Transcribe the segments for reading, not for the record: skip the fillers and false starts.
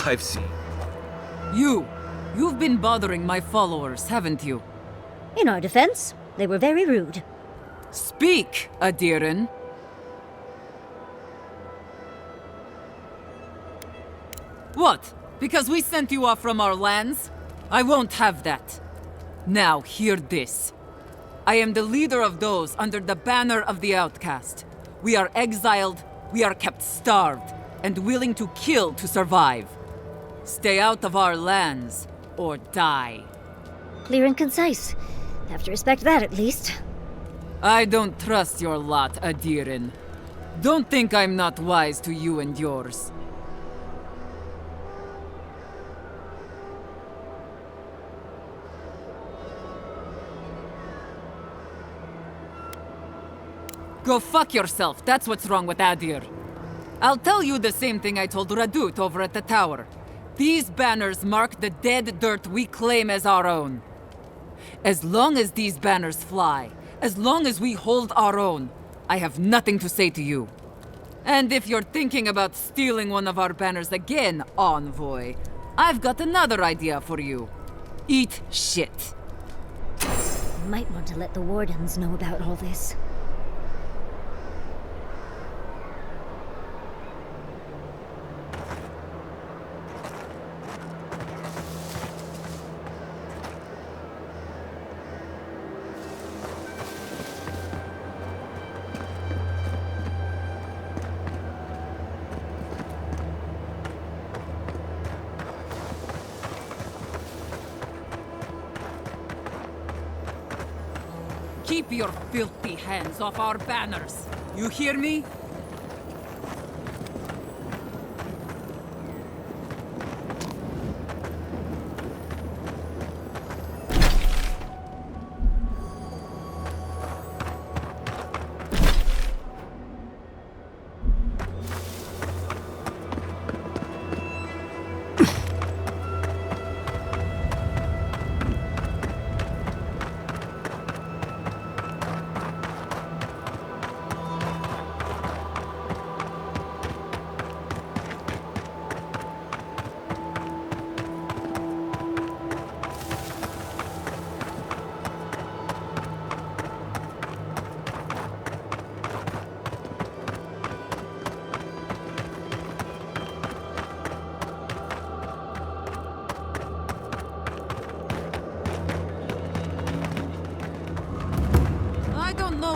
I've seen. You've been bothering my followers, haven't you? In our defense, they were very rude. Speak, Adirin. What? Because we sent you off from our lands? I won't have that. Now, hear this. I am the leader of those under the banner of the outcast. We are exiled, we are kept starved, and willing to kill to survive. Stay out of our lands, or die. Clear and concise. Have to respect that, at least. I don't trust your lot, Adirin. Don't think I'm not wise to you and yours. Go fuck yourself, that's what's wrong with Adir. I'll tell you the same thing I told Radut over at the tower. These banners mark the dead dirt we claim as our own. As long as these banners fly, as long as we hold our own, I have nothing to say to you. And if you're thinking about stealing one of our banners again, Envoy, I've got another idea for you. Eat shit. You might want to let the Wardens know about all this. Keep your filthy hands off our banners. You hear me?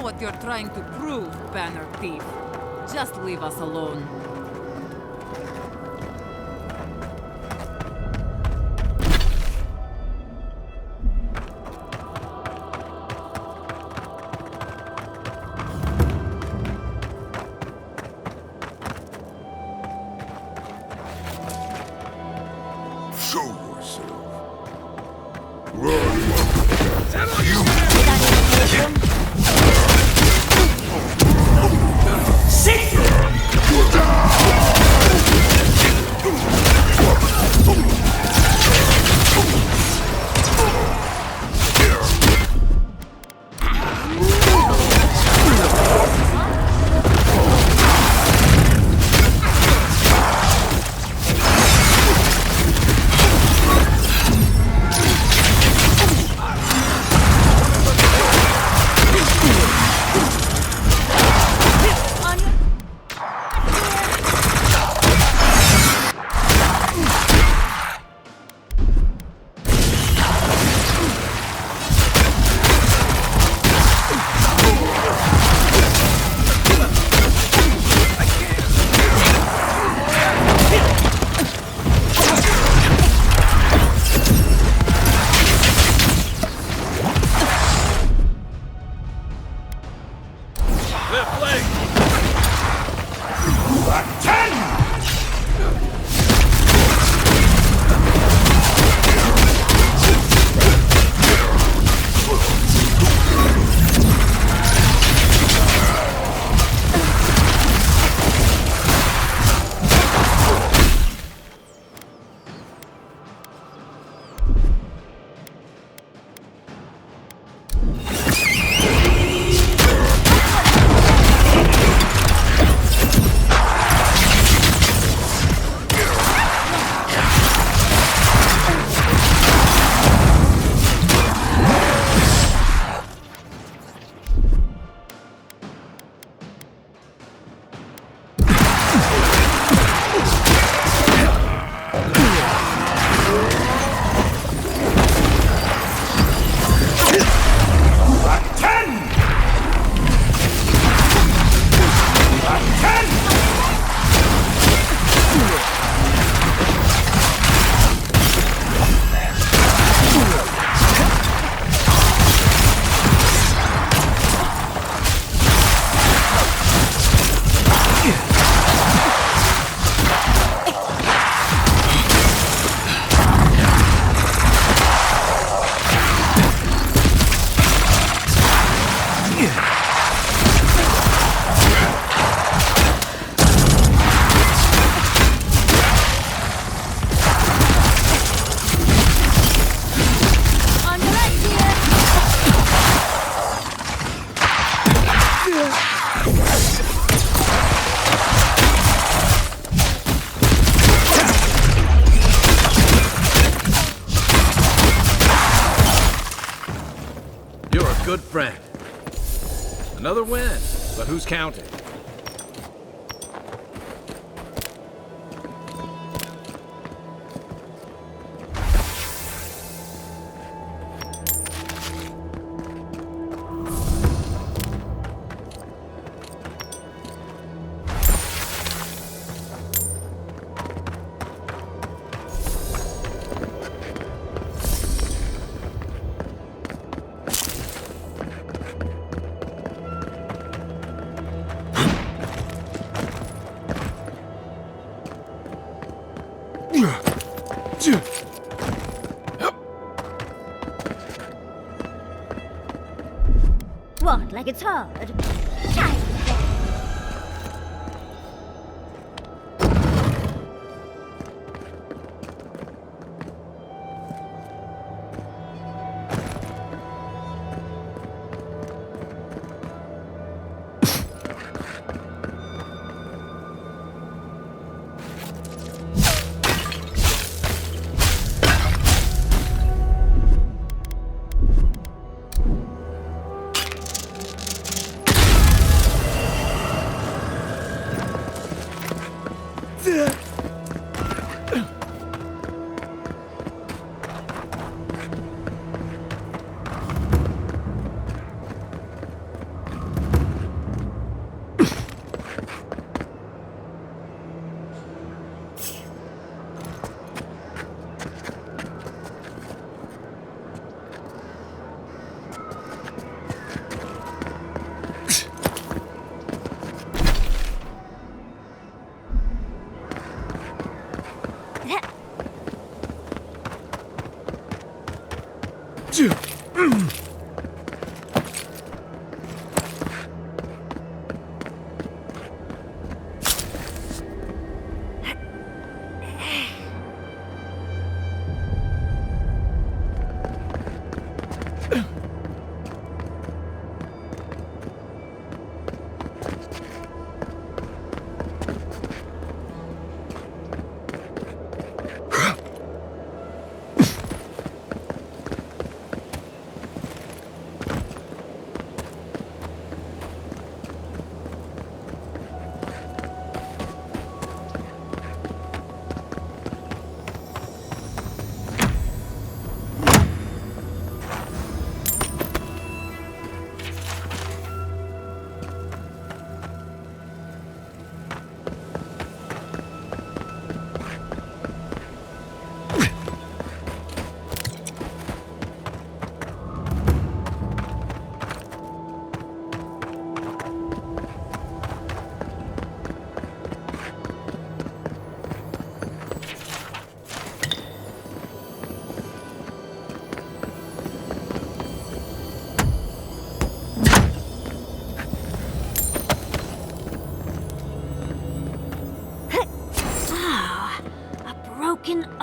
What you're trying to prove, Banner Thief. Just leave us alone. Show yourself. Run. You. Sit! You die! Left leg! Back 10! You're a good friend. Another win, but who's counting? What, like it's hard? Try it.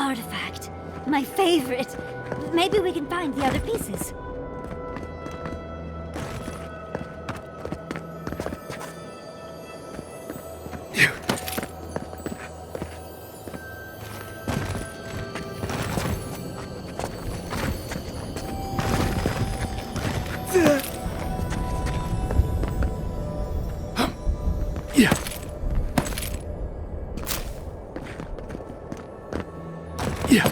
artifact. My favorite. Maybe we can find the other pieces. Yeah. Yeah.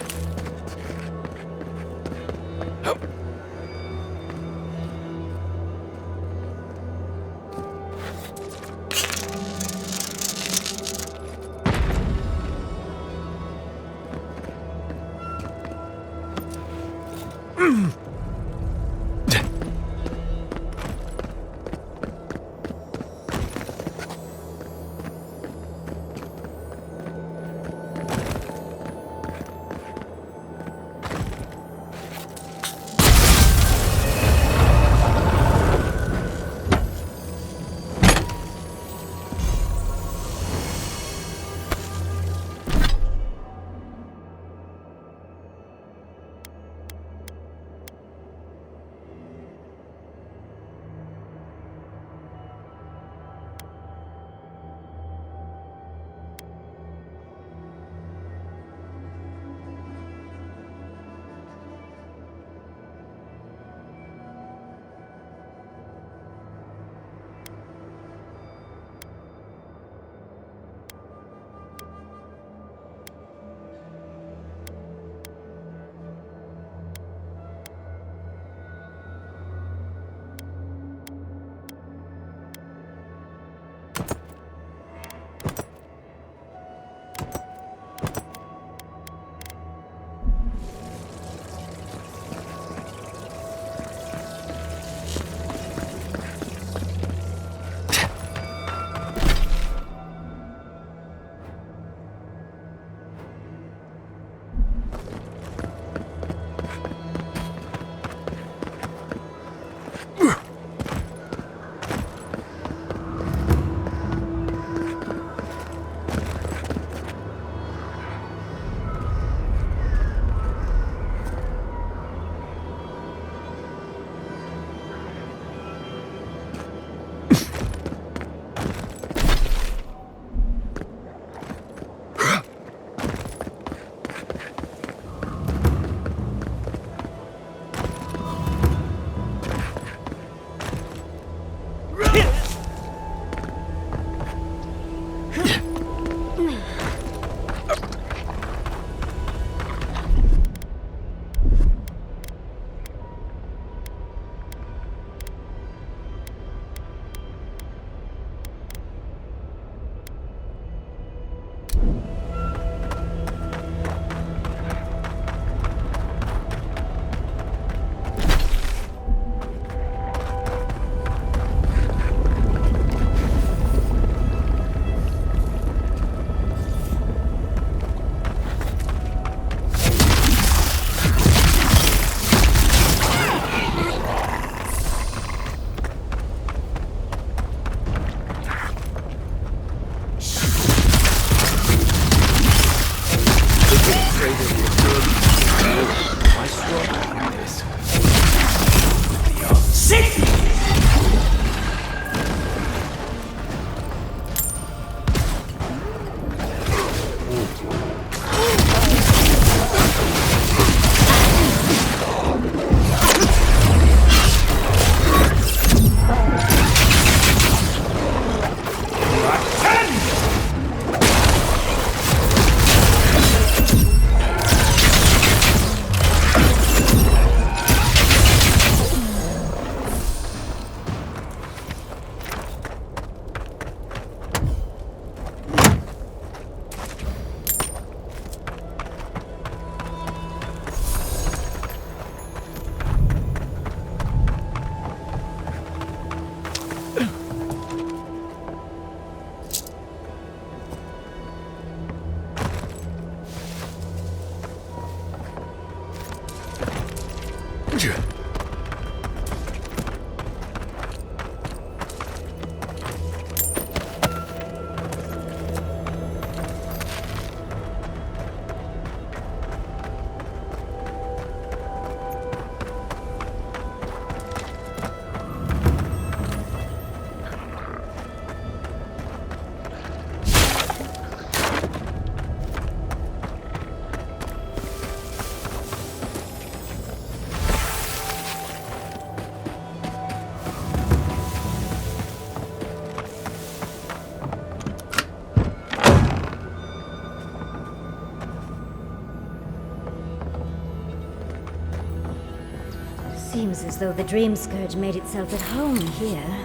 Seems as though the Dream Scourge made itself at home here.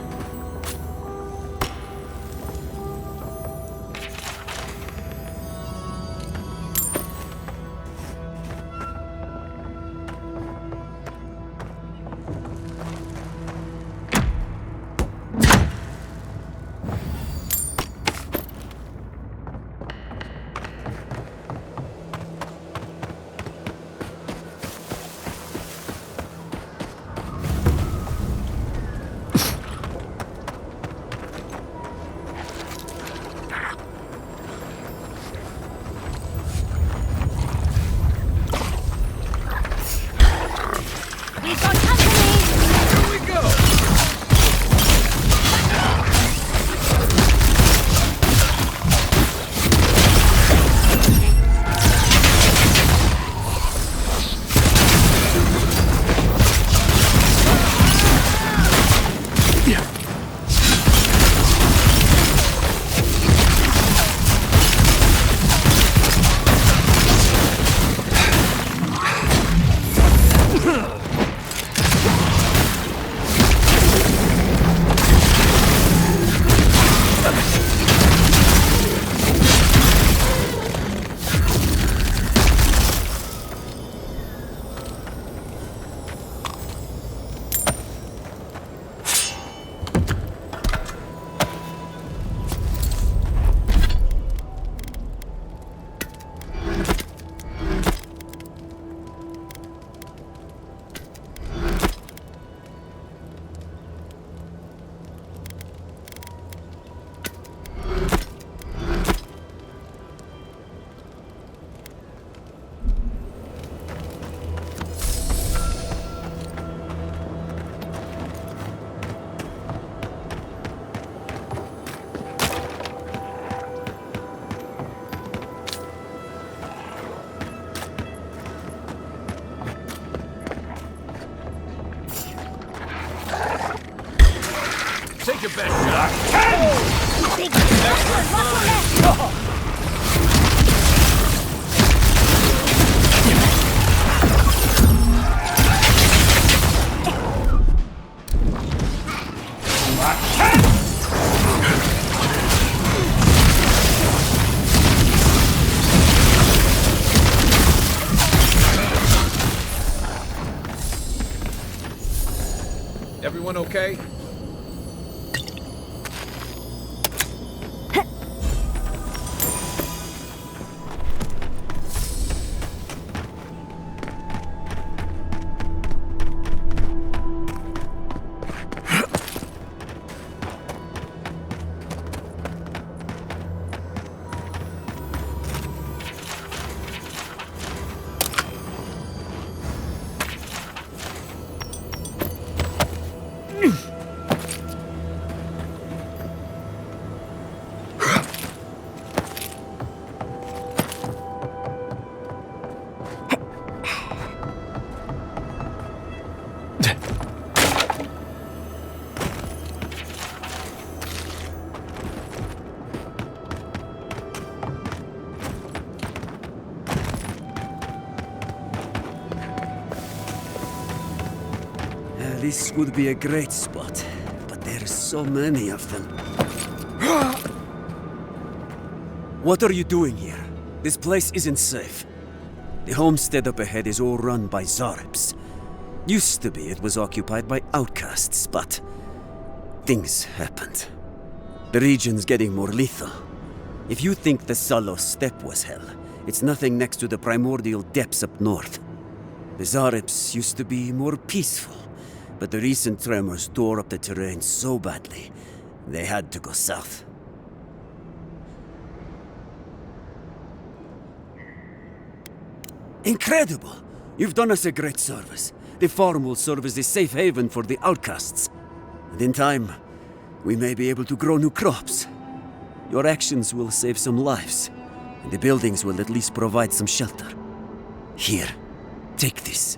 Take your best shot. Big left. Everyone okay? This would be a great spot, but there's so many of them. What are you doing here? This place isn't safe. The homestead up ahead is all run by Zaribs. Used to be it was occupied by outcasts, but things happened. The region's getting more lethal. If you think the Salos steppe was hell, it's nothing next to the primordial depths up north. The Zaribs used to be more peaceful, but the recent tremors tore up the terrain so badly, they had to go south. Incredible! You've done us a great service. The farm will serve as a safe haven for the outcasts. And in time, we may be able to grow new crops. Your actions will save some lives, and the buildings will at least provide some shelter. Here, take this.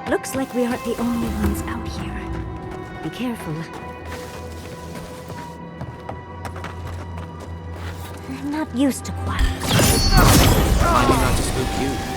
Looks like we aren't the only ones out here. Be careful. I'm not used to quiet. Mind me not to spook you.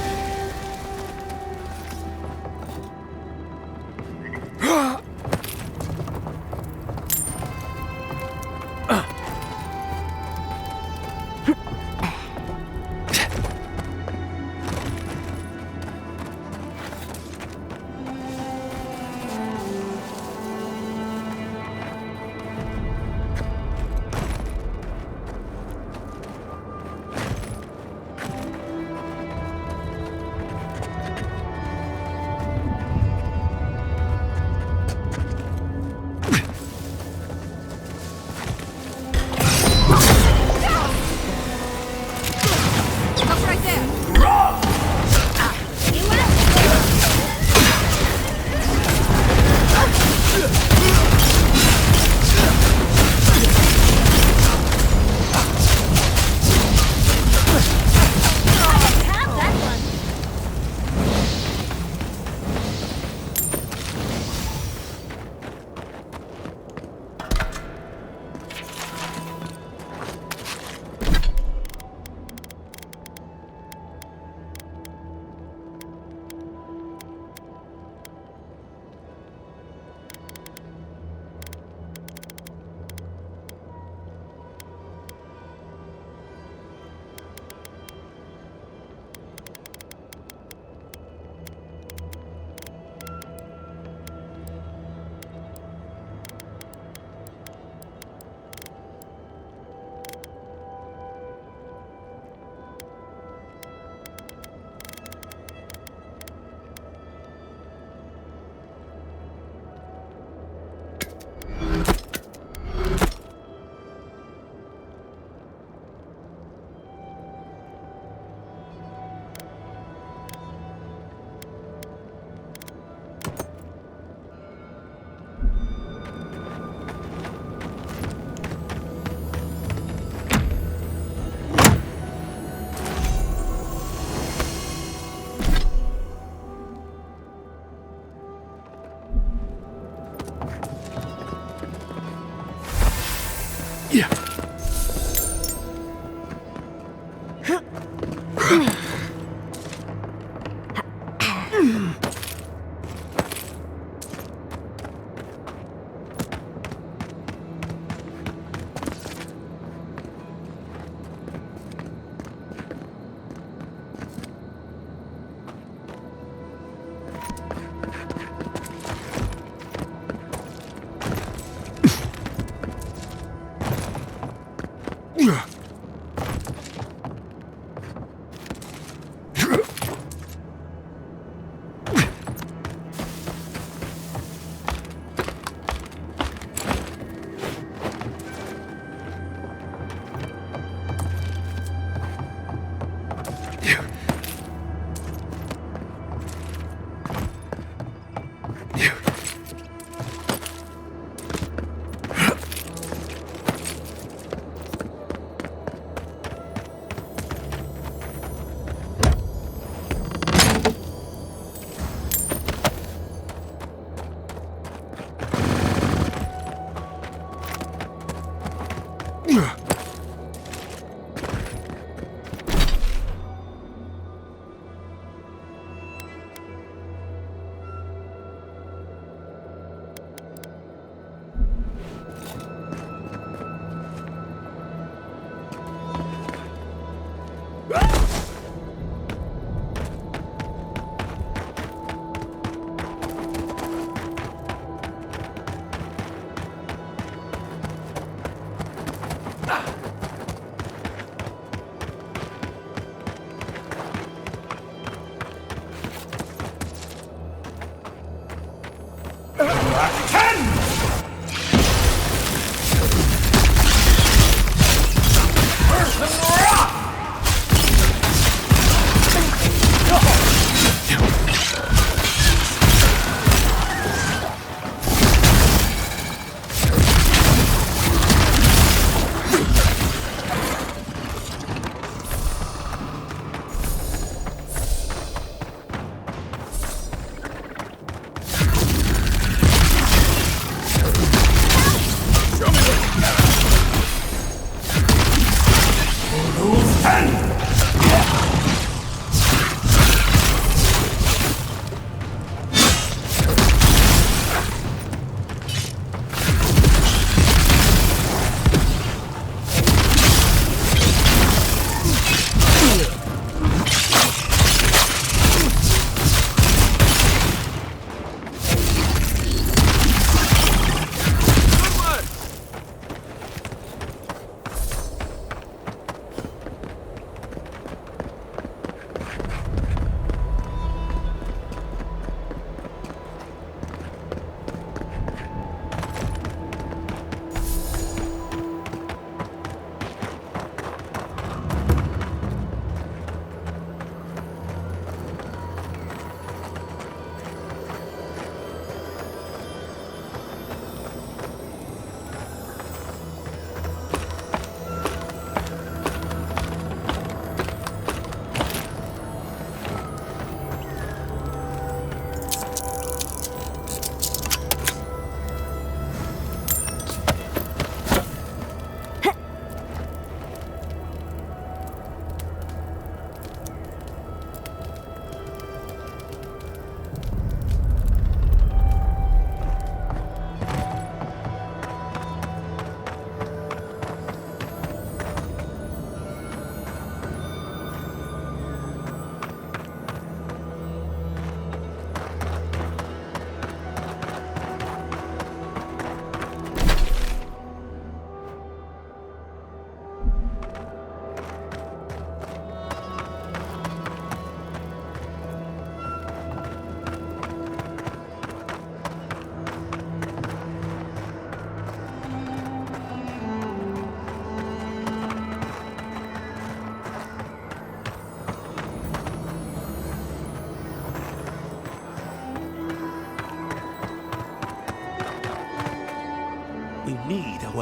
Yeah.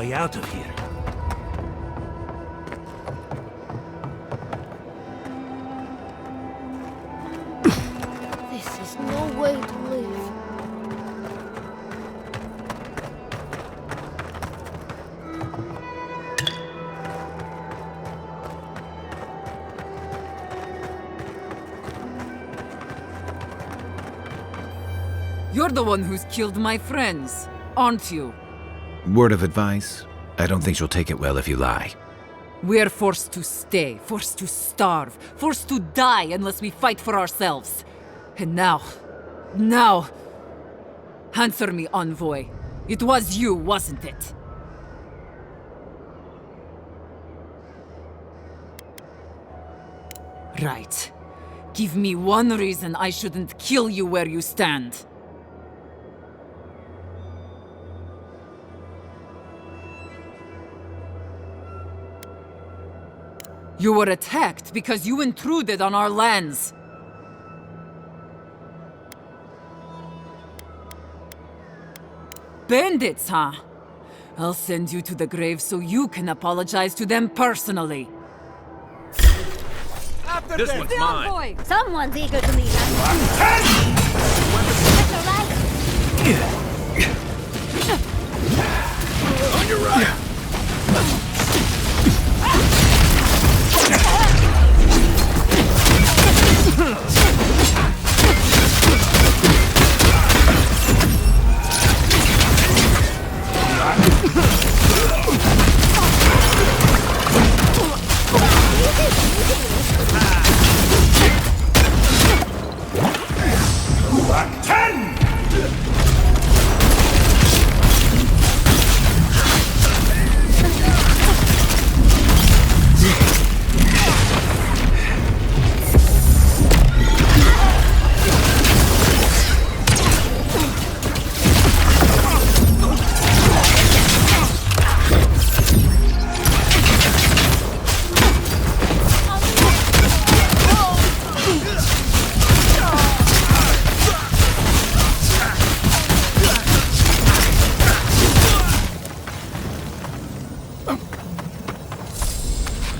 way out of here. This is no way to live. You're the one who's killed my friends, aren't you? Word of advice? I don't think she'll take it well if you lie. We're forced to stay, forced to starve, forced to die unless we fight for ourselves. And now... Answer me, envoy. It was you, wasn't it? Right. Give me one reason I shouldn't kill you where you stand. You were attacked because you intruded on our lands. Bandits, huh? I'll send you to the grave so you can apologize to them personally. This one's mine. Someone's eager to meet us. On your right!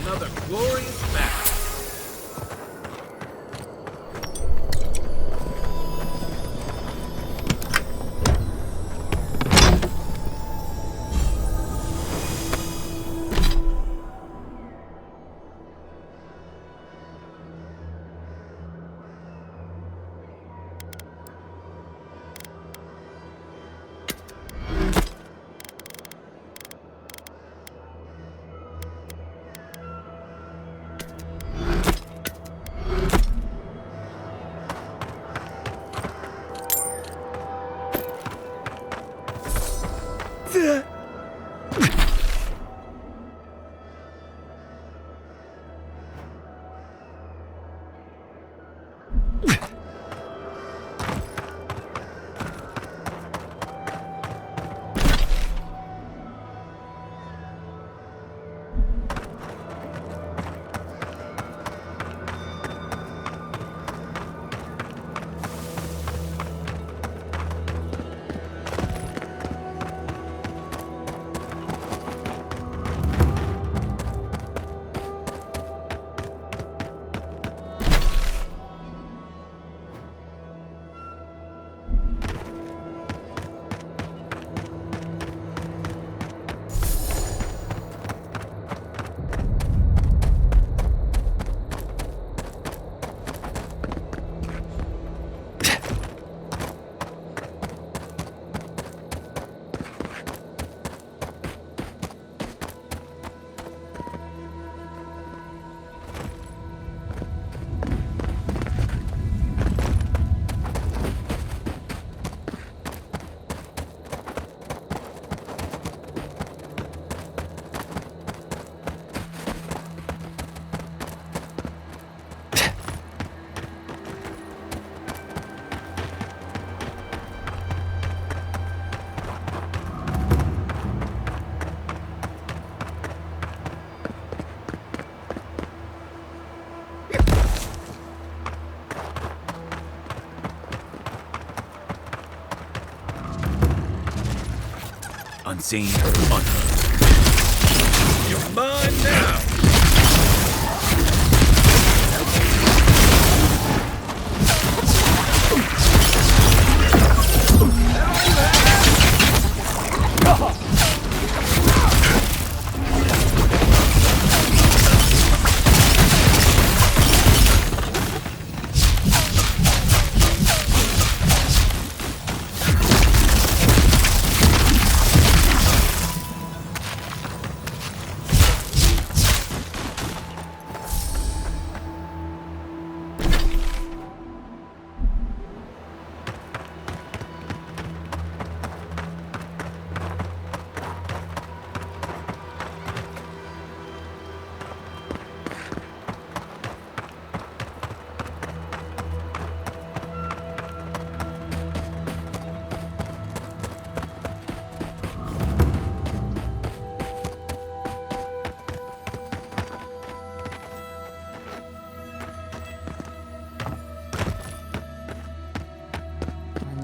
Another glorious battle. Unseen, unheard. Mine now!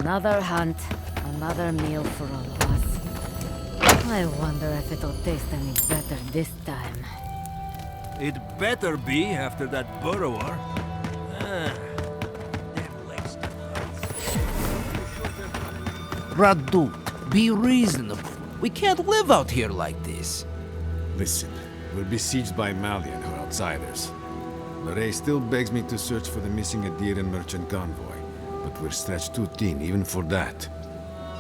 Another hunt, another meal for all of us. I wonder if it'll taste any better this time. It better be after that burrower. Radut, be reasonable. We can't live out here like this. Listen, we're besieged by Malian who are outsiders. Lorraine still begs me to search for the missing Adiran merchant convoy, but we're stretched too thin even for that.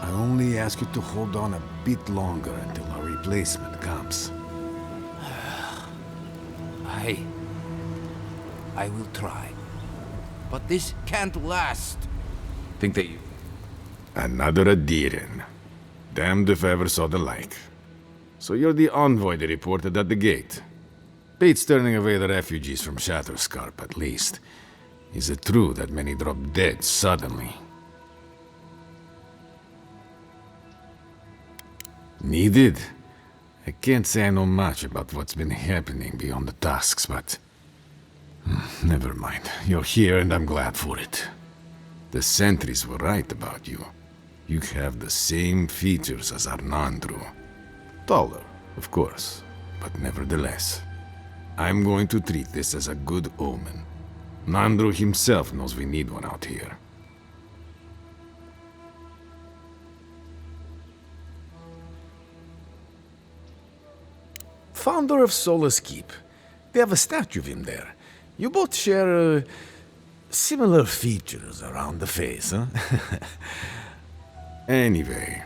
I only ask you to hold on a bit longer until our replacement comes. I will try. But this can't last. Think that Another Adiran. Damned if I ever saw the like. So you're the envoy they reported at the gate. Beats turning away the refugees from Shatterscarp, at least. Is it true that many drop dead suddenly? Needed? I can't say I know much about what's been happening beyond the tasks, but... never mind. You're here and I'm glad for it. The sentries were right about you. You have the same features as Arnandru. Taller, of course, but nevertheless. I'm going to treat this as a good omen. Nandru himself knows we need one out here. Founder of Solace Keep. They have a statue of him there. You both share, similar features around the face, huh? Anyway,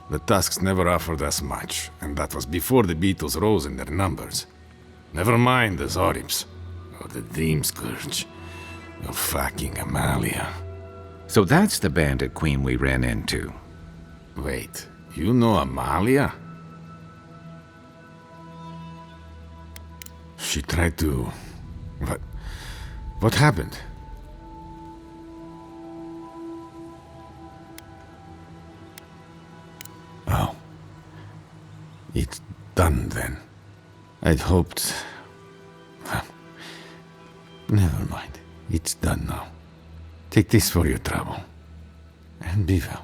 the Tusks never offered us much, and that was before the Beetles rose in their numbers. Never mind the Zorips, or the Dream Scourge, or fucking Amalia. So that's the bandit queen we ran into. Wait, you know Amalia? She tried to... What happened? Oh. It's done then. I'd hoped... Well, never mind. It's done now. Take this for your trouble. And be well.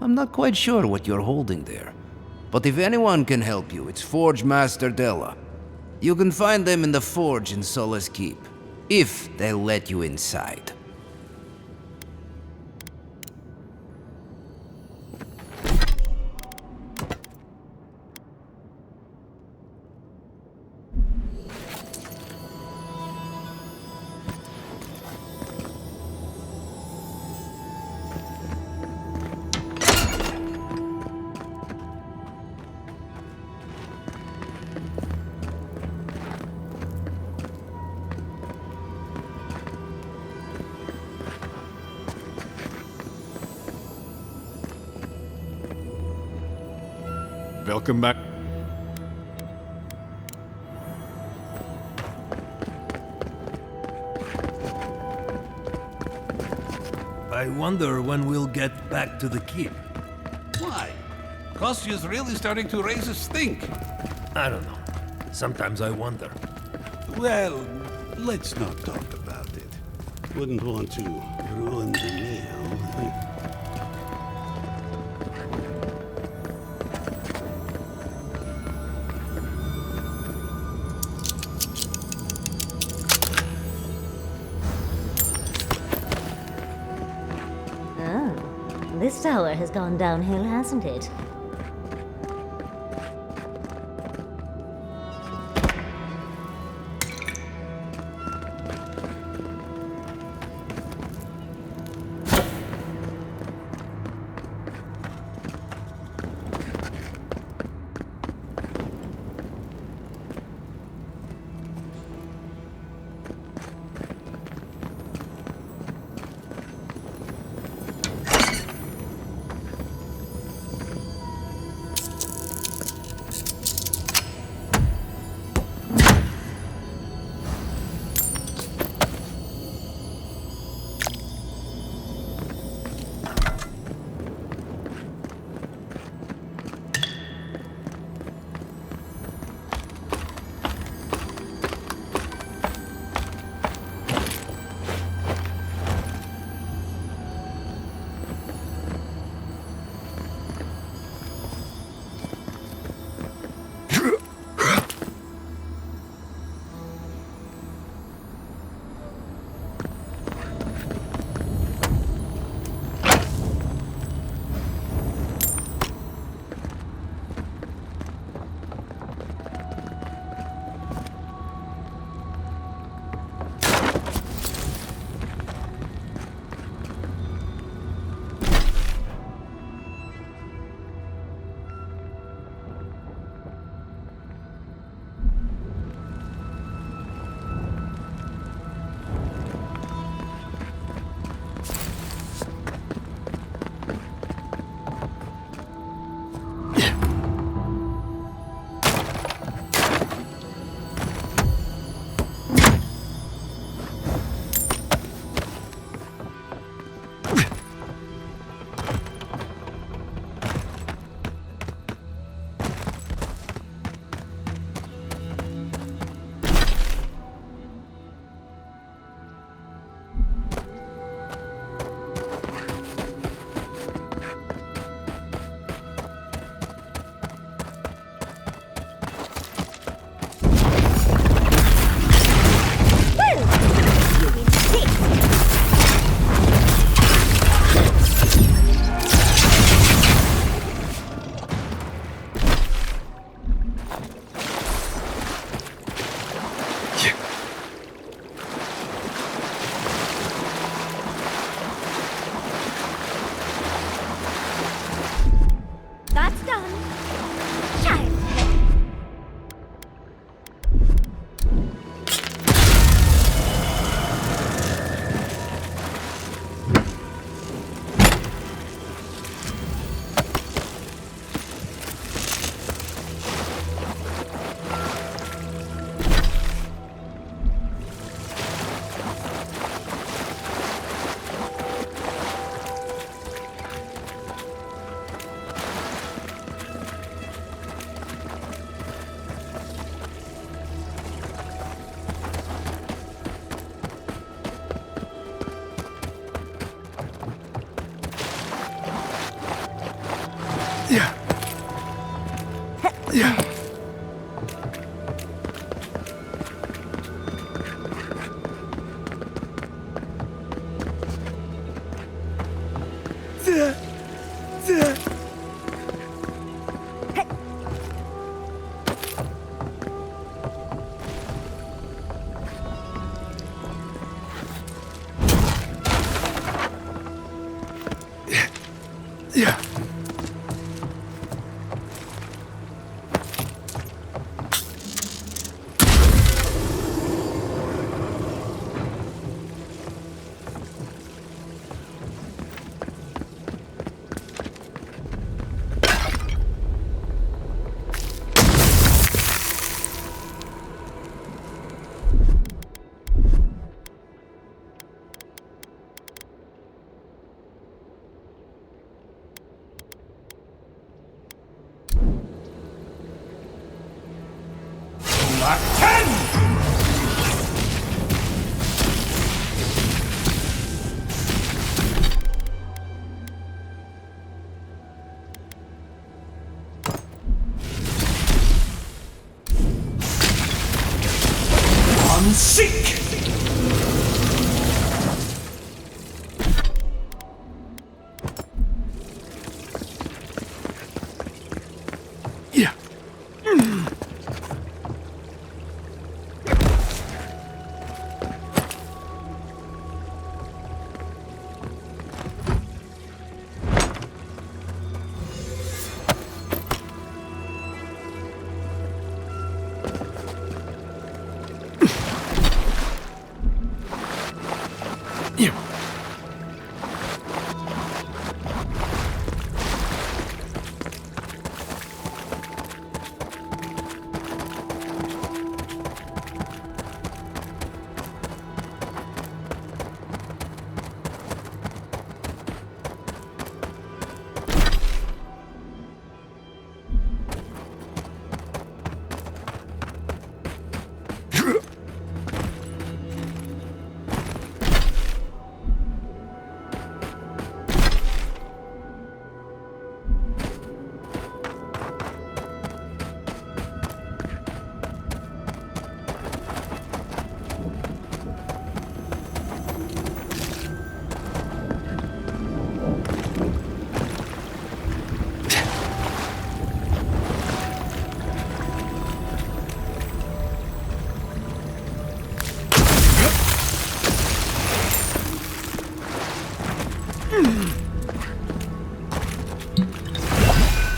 I'm not quite sure what you're holding there. But if anyone can help you, it's Forge Master Della. You can find them in the forge in Solace Keep, if they'll let you inside. Welcome back. I wonder when we'll get back to the keep. Why? Kostyu's really starting to raise a stink. I don't know. Sometimes I wonder. Well, let's not talk about it. Wouldn't want to ruin the meal. This tower has gone downhill, hasn't it?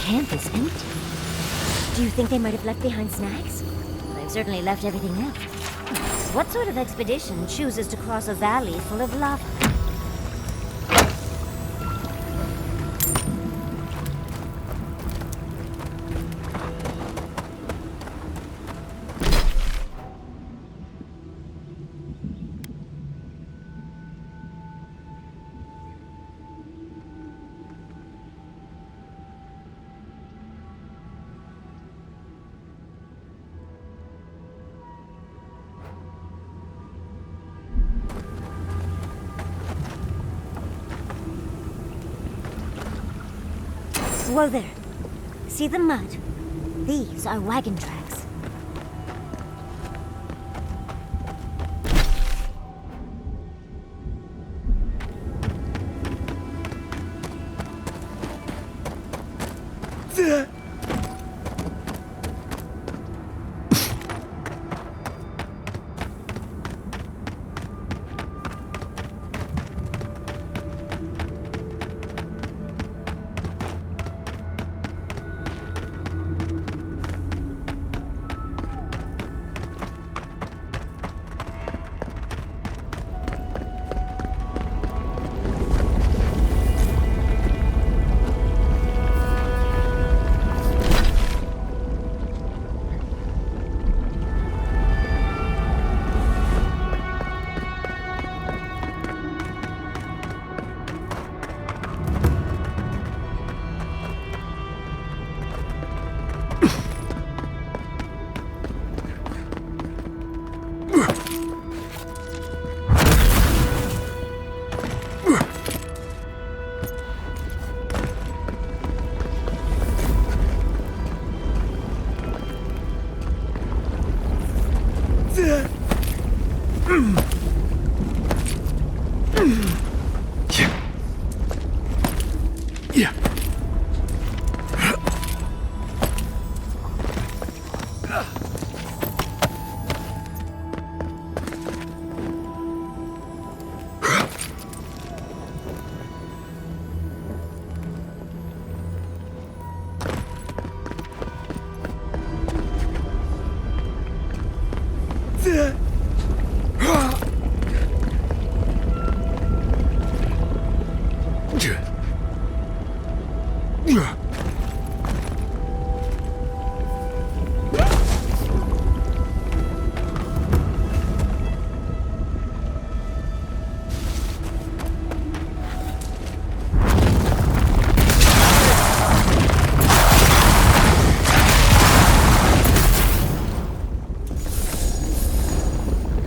Camp is empty. Do you think they might have left behind snacks? They've certainly left everything else. What sort of expedition chooses to cross a valley full of lava? Whoa there. See the mud? These are wagon tracks.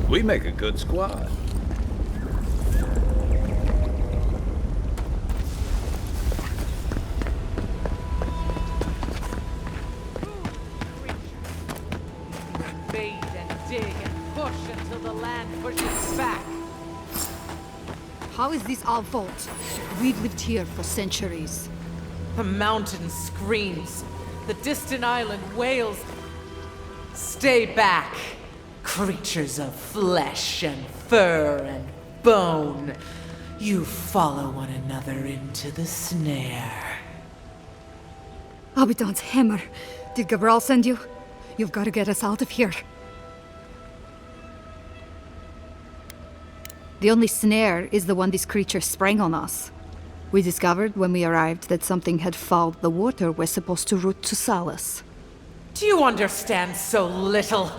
We make a good squad. Bait and dig and push until the land pushes back. How is this our fault? We've lived here for centuries. The mountain screams. The distant island wails. Stay back, creatures of flesh and fur and bone. You follow one another into the snare. Abidan's hammer. Did Gabral send you? You've got to get us out of here. The only snare is the one these creatures sprang on us. We discovered when we arrived that something had fouled the water we're supposed to route to Salus. Do you understand so little?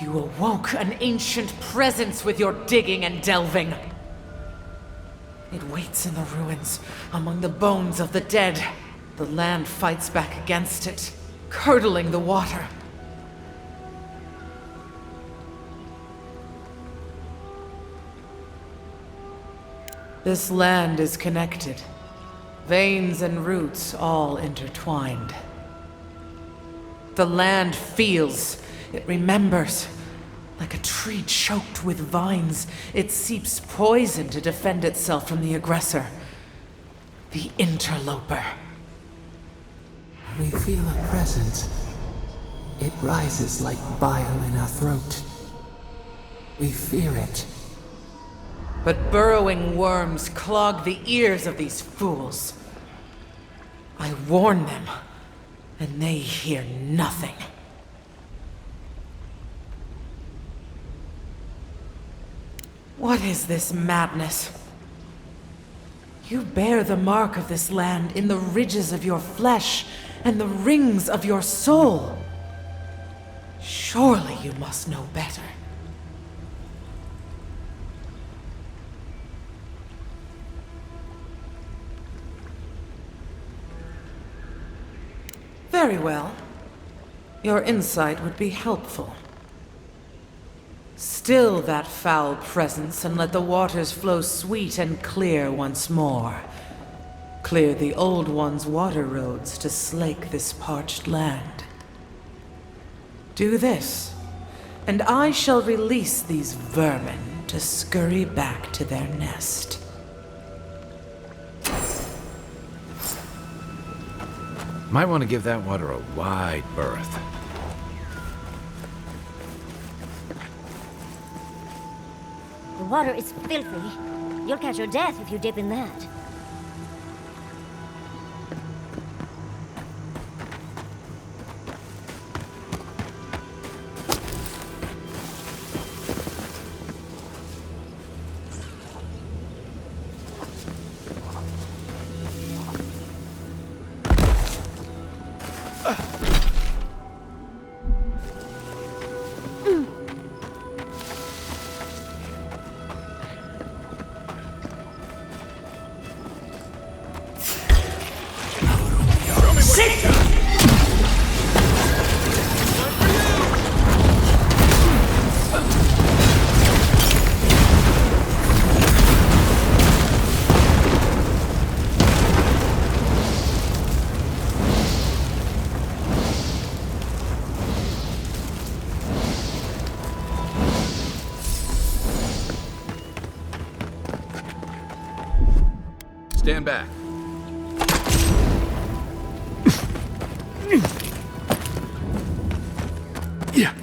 You awoke an ancient presence with your digging and delving. It waits in the ruins, among the bones of the dead. The land fights back against it, curdling the water. This land is connected. Veins and roots all intertwined. The land feels, it remembers. Like a tree choked with vines, it seeps poison to defend itself from the aggressor. The interloper. We feel a presence. It rises like bile in our throat. We fear it. But burrowing worms clog the ears of these fools. I warn them, and they hear nothing. What is this madness? You bear the mark of this land in the ridges of your flesh and the rings of your soul. Surely you must know better. Very well. Your insight would be helpful. Still that foul presence and let the waters flow sweet and clear once more. Clear the old one's water roads to slake this parched land. Do this, and I shall release these vermin to scurry back to their nest. Might want to give that water a wide berth. The water is filthy. You'll catch your death if you dip in that. Stand back. Yeah.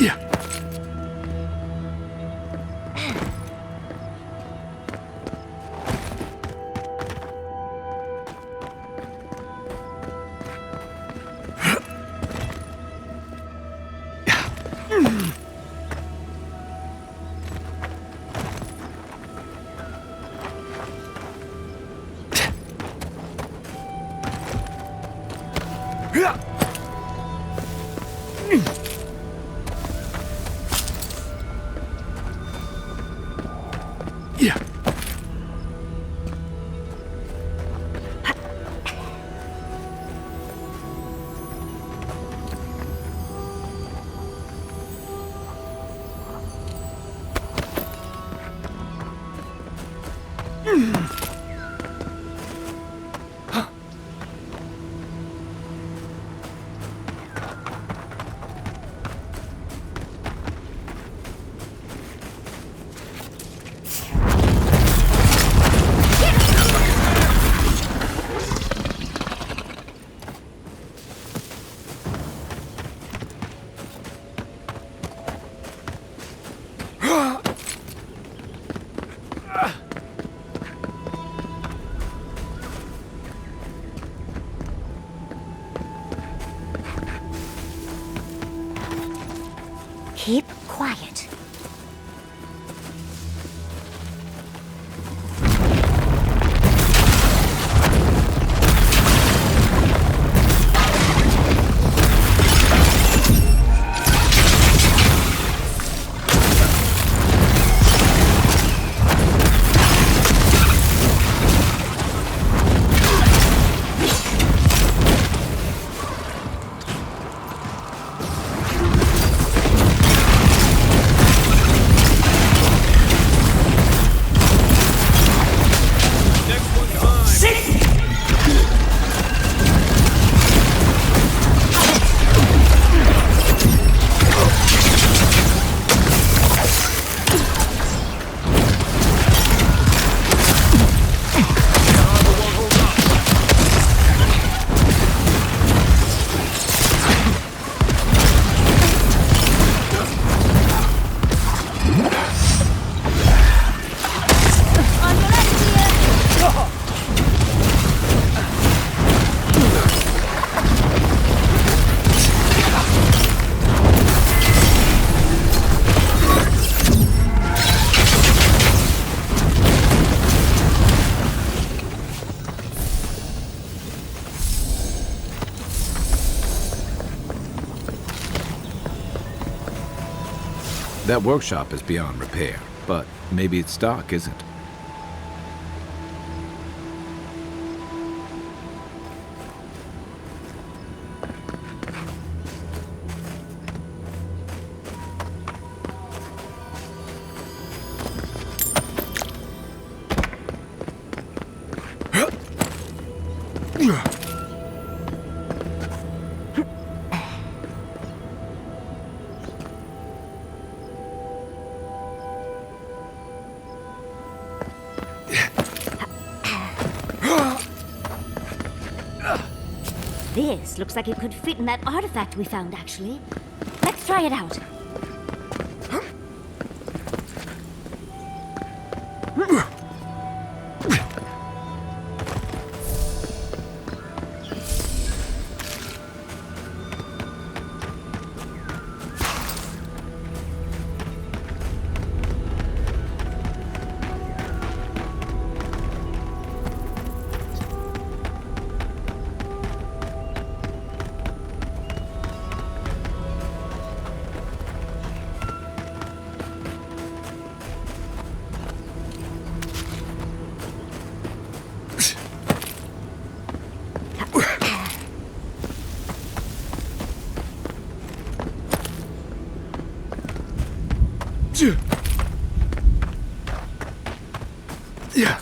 Yeah. Yeah. Keep quiet. That workshop is beyond repair, but maybe its stock isn't. This looks like it could fit in that artifact we found, actually. Let's try it out. Yeah.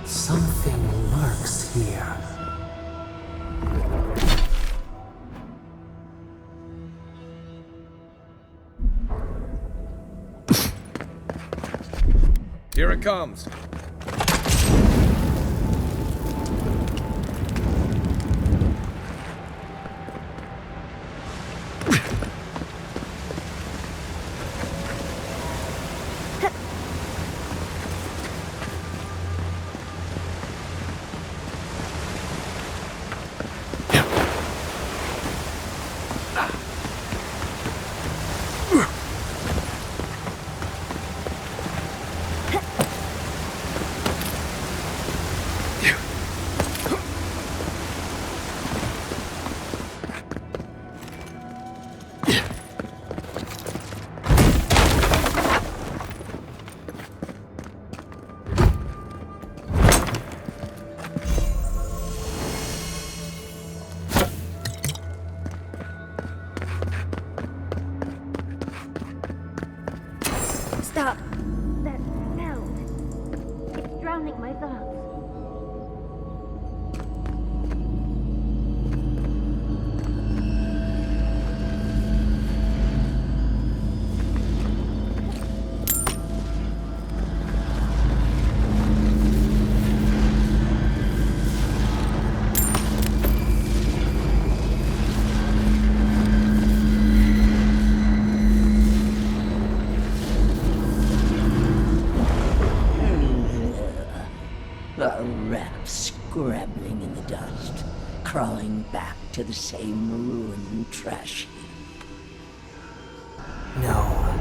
Something lurks here. Here it comes. Stop! That sound. It's drowning my thoughts. Scrabbling in the dust, crawling back to the same ruined trash heap. No,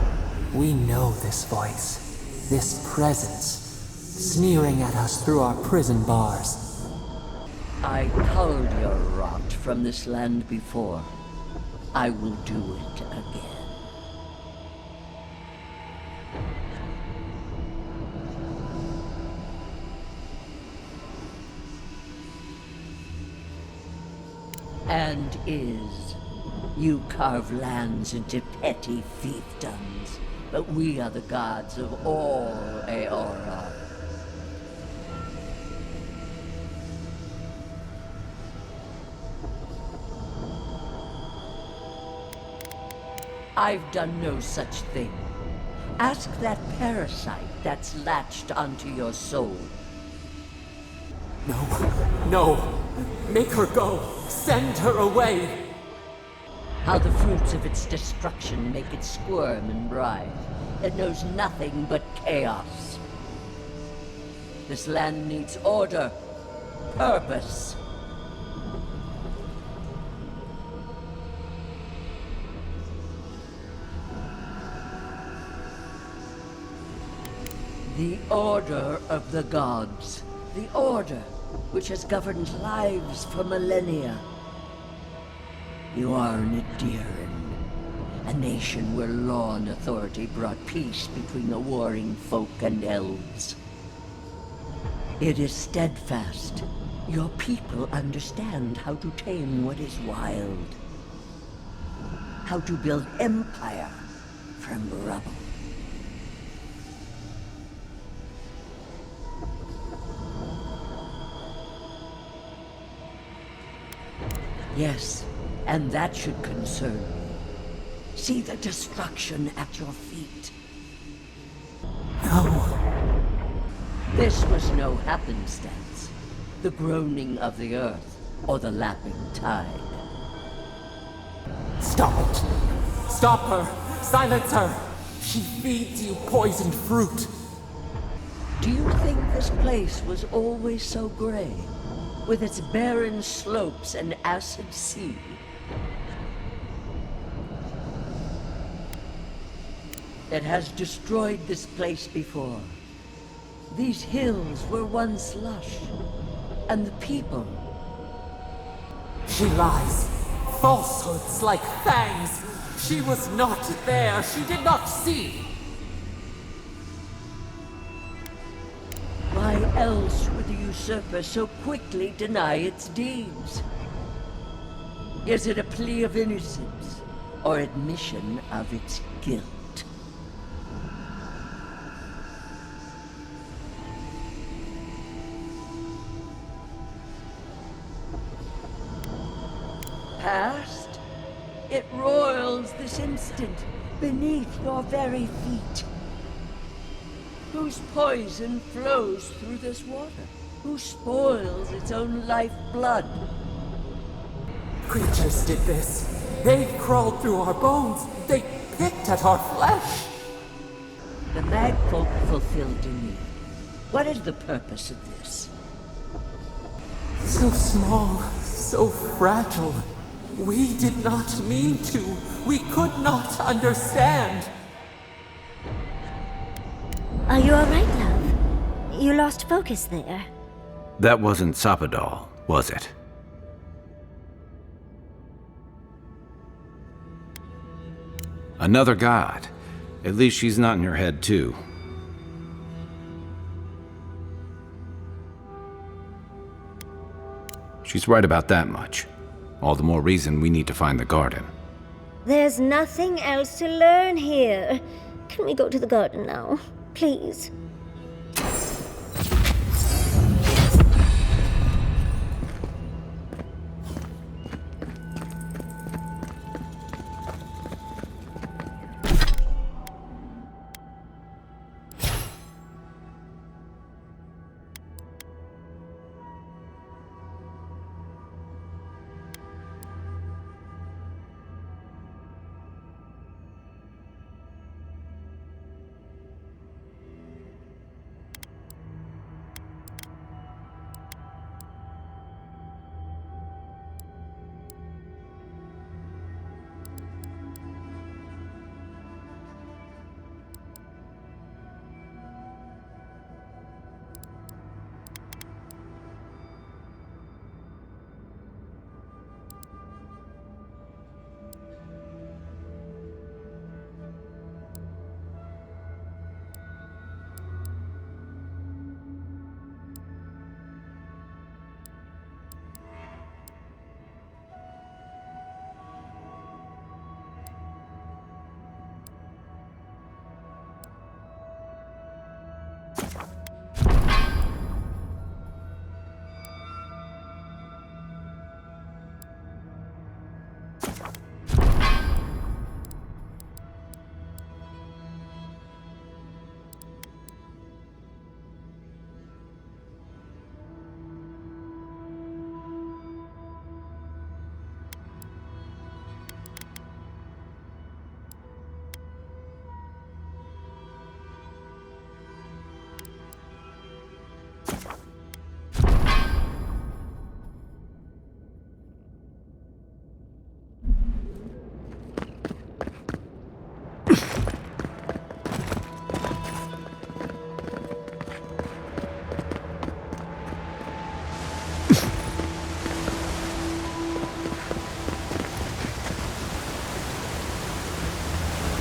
we know this voice, this presence, sneering at us through our prison bars. I culled your rot from this land before. I will do it again. And is. You carve lands into petty fiefdoms, but we are the gods of all Aora. I've done no such thing. Ask that parasite that's latched onto your soul. No! Make her go! Send her away! How the fruits of its destruction make it squirm and writhe. It knows nothing but chaos. This land needs order, purpose. The Order of the Gods. The Order, which has governed lives for millennia. You are an Adiran, a nation where law and authority brought peace between the warring folk and elves. It is steadfast. Your people understand how to tame what is wild. How to build empire from rubble. Yes, and that should concern you. See the destruction at your feet. No. This was no happenstance. The groaning of the earth, or the lapping tide. Stop it. Stop her! Silence her! She feeds you poisoned fruit! Do you think this place was always so gray? With its barren slopes and acid sea? It has destroyed this place before. These hills were once lush, and the people. She lies. Falsehoods like fangs. She was not there. She did not see. Why else would the usurper so quickly deny its deeds? Is it a plea of innocence, or admission of its guilt? Past? It roils this instant beneath your very feet. Whose poison flows through this water? Who spoils its own lifeblood? Creatures did this. They crawled through our bones. They picked at our flesh. The Magfolk fulfilled a need. What is the purpose of this? So small, so fragile. We did not mean to. We could not understand. Are you alright, love? You lost focus there. That wasn't Sapadal, was it? Another god. At least she's not in your head, too. She's right about that much. All the more reason we need to find the garden. There's nothing else to learn here. Can we go to the garden now? Please.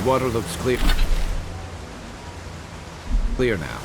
Water looks clear. Clear now.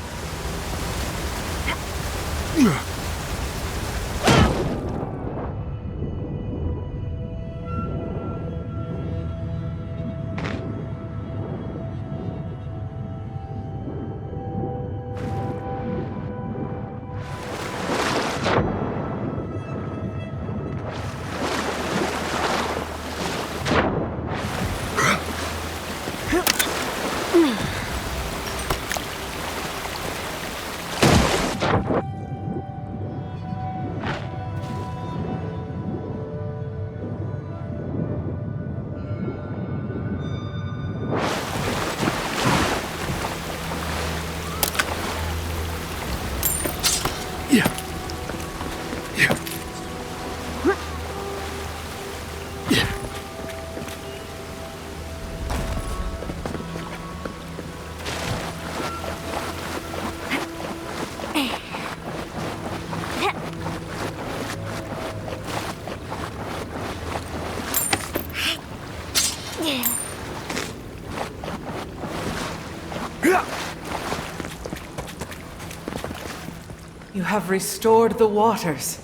You have restored the waters.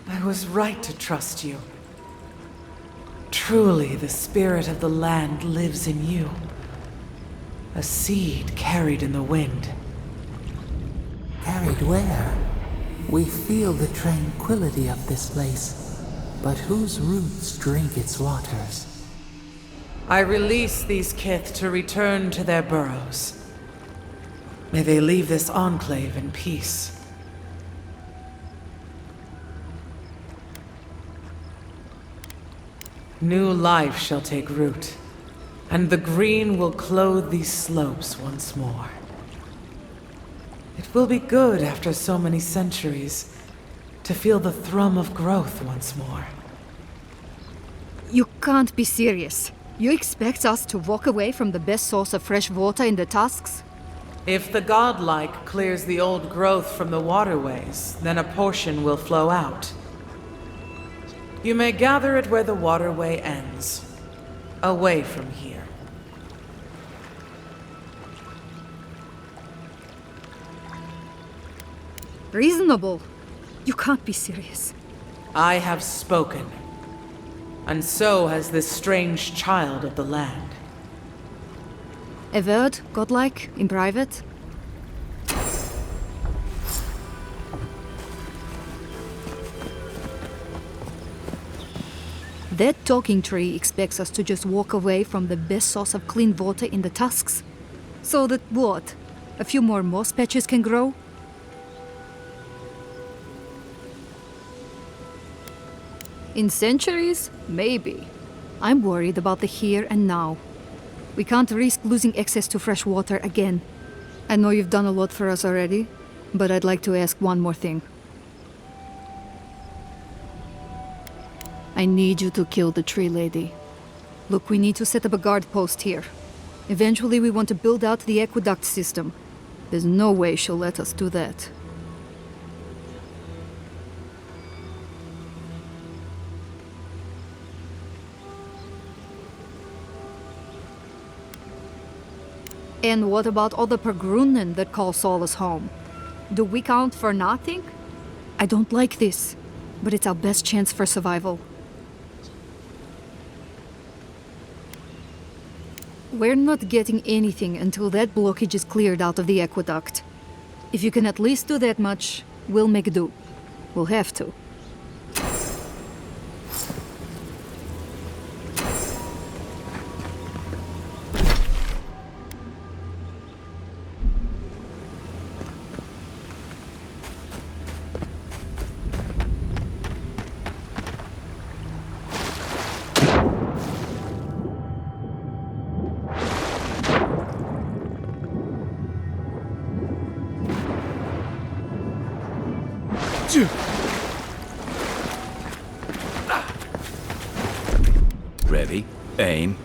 I was right to trust you. Truly, the spirit of the land lives in you. A seed carried in the wind. Carried where? We feel the tranquility of this place, but whose roots drink its waters? I release these kith to return to their burrows. May they leave this enclave in peace. New life shall take root, and the green will clothe these slopes once more. It will be good after so many centuries to feel the thrum of growth once more. You can't be serious. You expect us to walk away from the best source of fresh water in the Tusks? If the godlike clears the old growth from the waterways, then a portion will flow out. You may gather it where the waterway ends, away from here. Reasonable. You can't be serious. I have spoken, and so has this strange child of the land. Avowed, godlike, in private? That talking tree expects us to just walk away from the best source of clean water in the Tusks. So that what? A few more moss patches can grow? In centuries? Maybe. I'm worried about the here and now. We can't risk losing access to fresh water again. I know you've done a lot for us already, but I'd like to ask one more thing. I need you to kill the tree lady. Look, we need to set up a guard post here. Eventually we want to build out the aqueduct system. There's no way she'll let us do that. And what about all the Pergrunen that call Solace home? Do we count for nothing? I don't like this, but it's our best chance for survival. We're not getting anything until that blockage is cleared out of the aqueduct. If you can at least do that much, we'll make do. We'll have to. Ready, aim.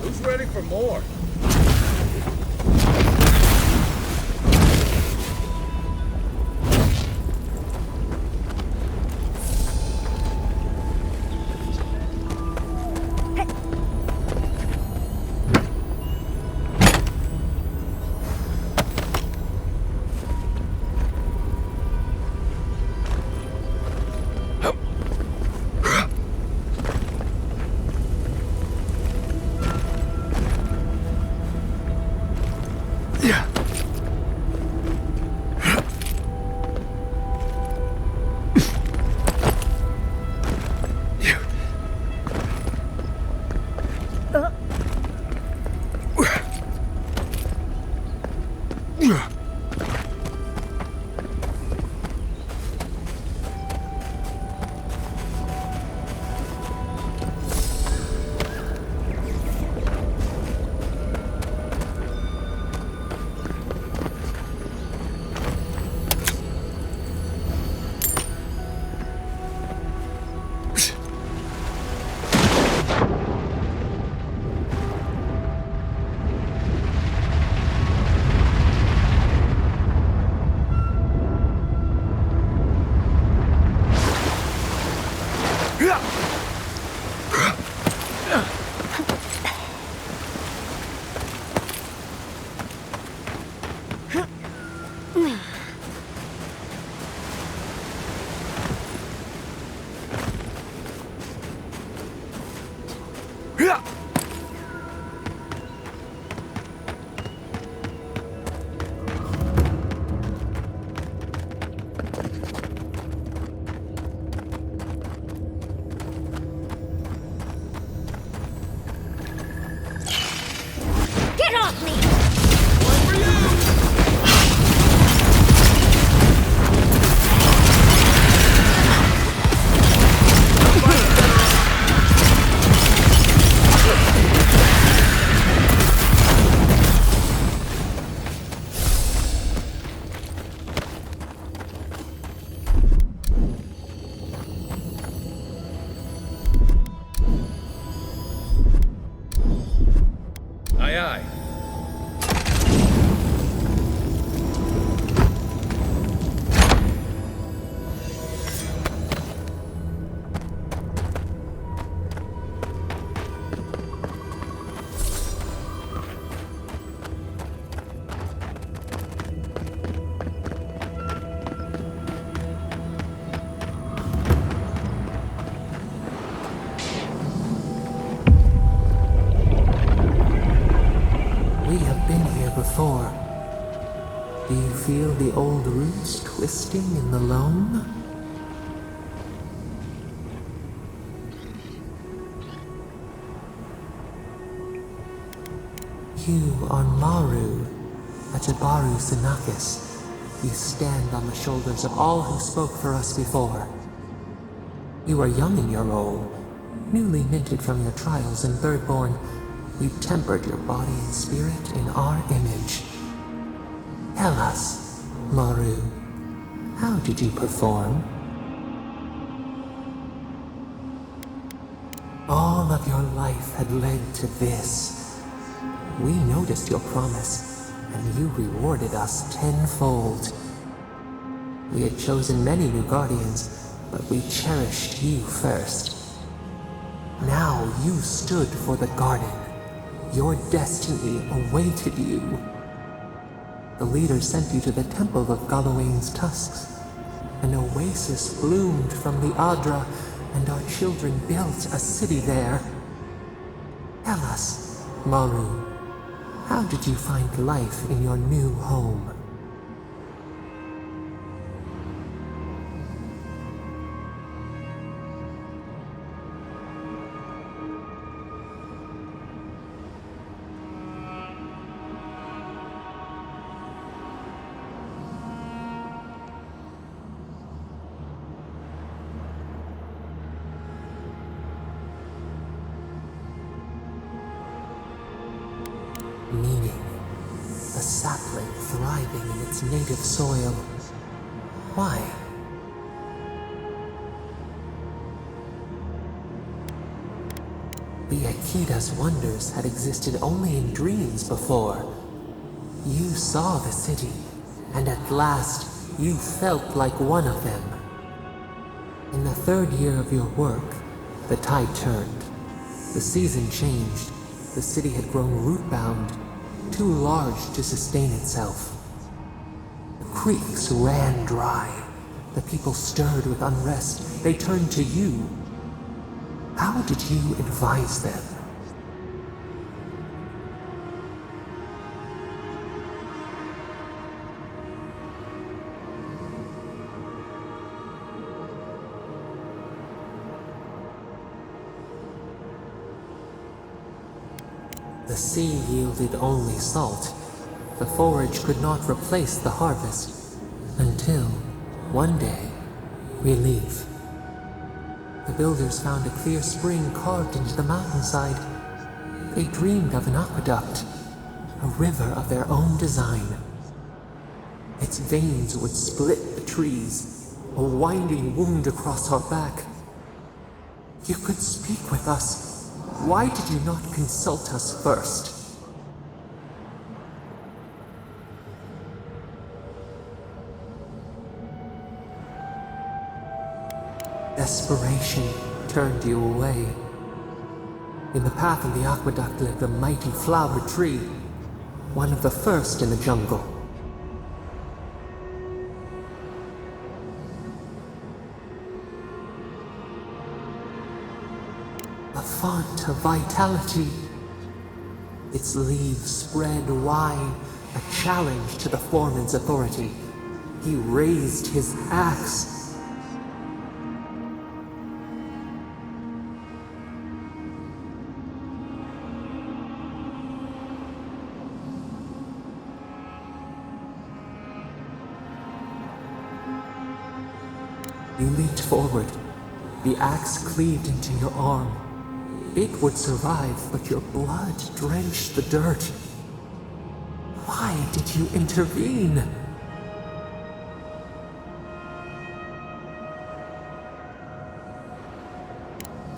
Who's ready for more? before. Do you feel the old roots twisting in the loam? You are Maru, Ajabaru Sinakis. You stand on the shoulders of all who spoke for us before. You are young in your role, newly minted from your trials in Birdborn. You tempered your body and spirit in our image. Tell us, Maru, how did you perform? All of your life had led to this. We noticed your promise, and you rewarded us tenfold. We had chosen many new guardians, but we cherished you first. Now you stood for the garden. Your destiny awaited you. The leader sent you to the temple of Galawain's tusks. An oasis bloomed from the Adra, and our children built a city there. Tell us, Maru, how did you find life in your new home? Meaning, the sapling thriving in its native soil. Why? The Akida's wonders had existed only in dreams before. You saw the city, and at last you felt like one of them. In the third year of your work, the tide turned. The season changed. The city had grown root-bound, too large to sustain itself. The creeks ran dry. The people stirred with unrest. They turned to you. How did you advise them? The sea yielded only salt. The forage could not replace the harvest. Until, one day, relief. The builders found a clear spring carved into the mountainside. They dreamed of an aqueduct, a river of their own design. Its veins would split the trees, a winding wound across our back. You could speak with us. Why did you not consult us first? Desperation turned you away. In the path of the aqueduct lived a mighty flower tree, one of the first in the jungle. A font of vitality. Its leaves spread wide, a challenge to the foreman's authority. He raised his axe. You leaped forward. The axe cleaved into your arm. It would survive, but your blood drenched the dirt. Why did you intervene?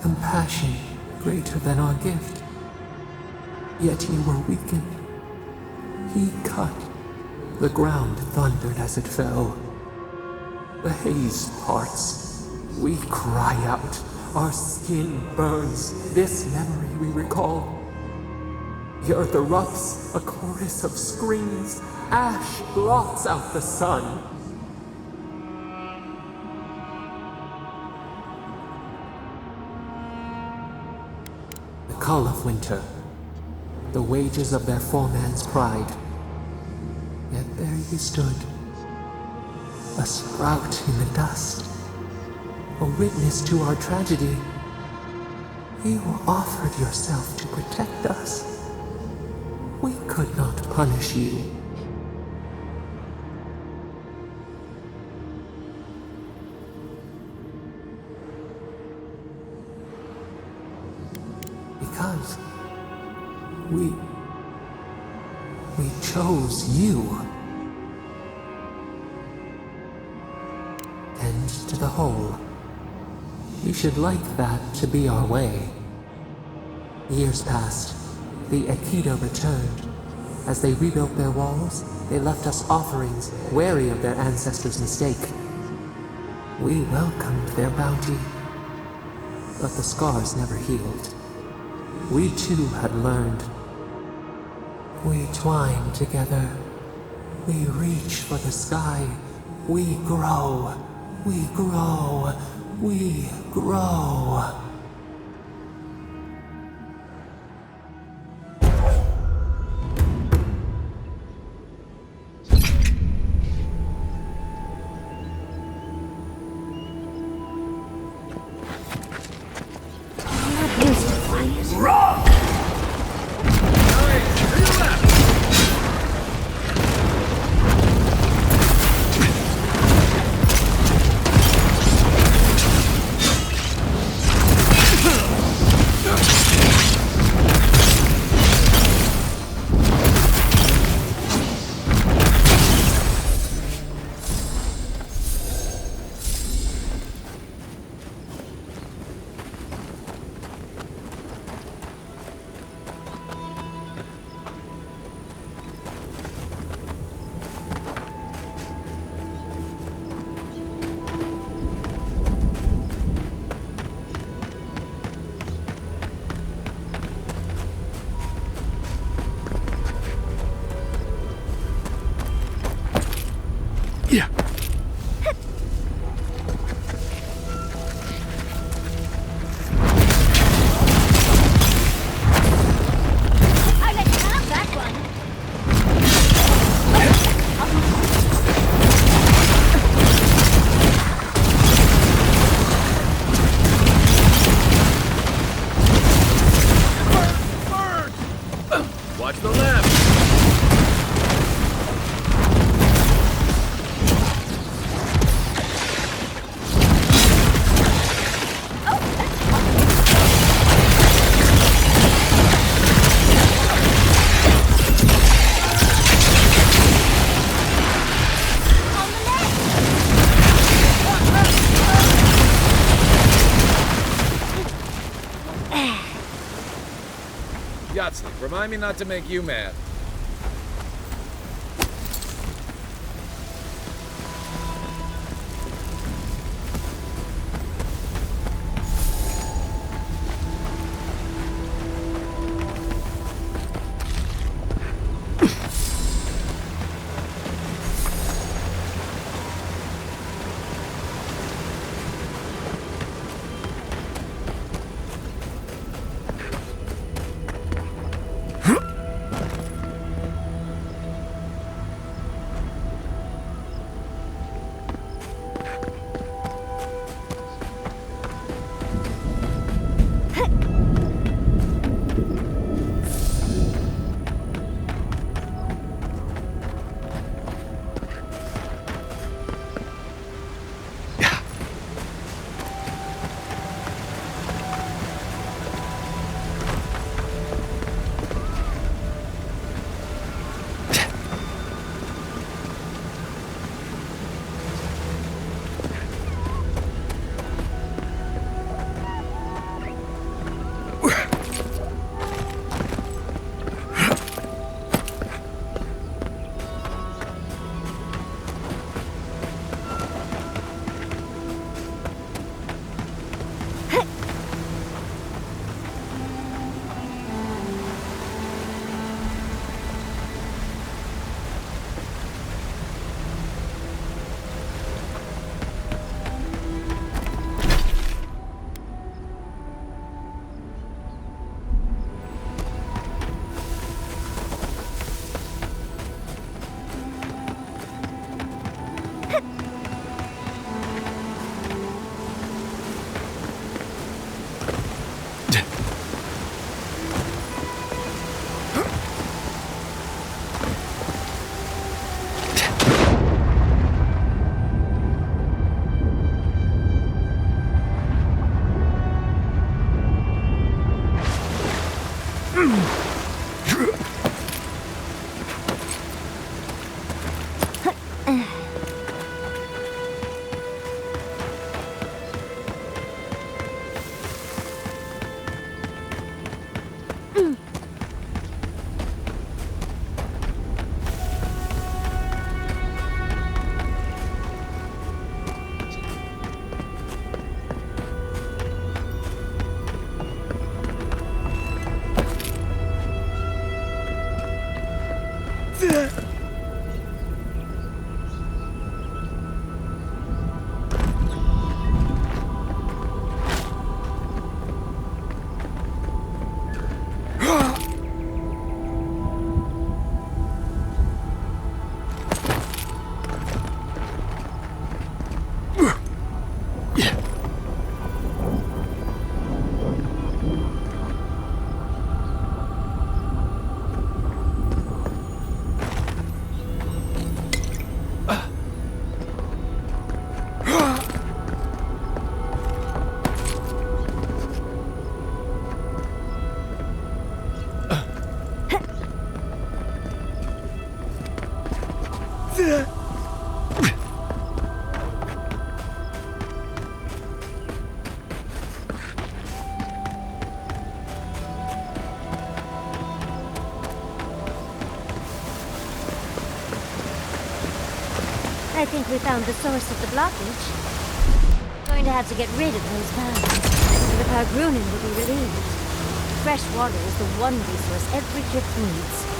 Compassion greater than our gift. Yet you were weakened. He cut. The ground thundered as it fell. The haze parts. We cry out. Our skin burns. This memory we recall. The earth erupts, a chorus of screams. Ash blots out the sun. The cull of winter. The wages of their foreman's pride. there you stood, a sprout in the dust, a witness to our tragedy. You offered yourself to protect us. We could not punish you. Because we chose you. And to the whole, you should like that to be our way. Years passed. The Aikido returned. As they rebuilt their walls, they left us offerings, wary of their ancestors' mistake. We welcomed their bounty, but the scars never healed. We too had learned. We twine together. We reach for the sky. We grow. We grow. We grow. Watch the left! Yahtzee, remind me not to make you mad. I think we found the source of the blockage. Going to have to get rid of those valleys, so the Pargrunin will be relieved. Fresh water is the one resource every ship needs.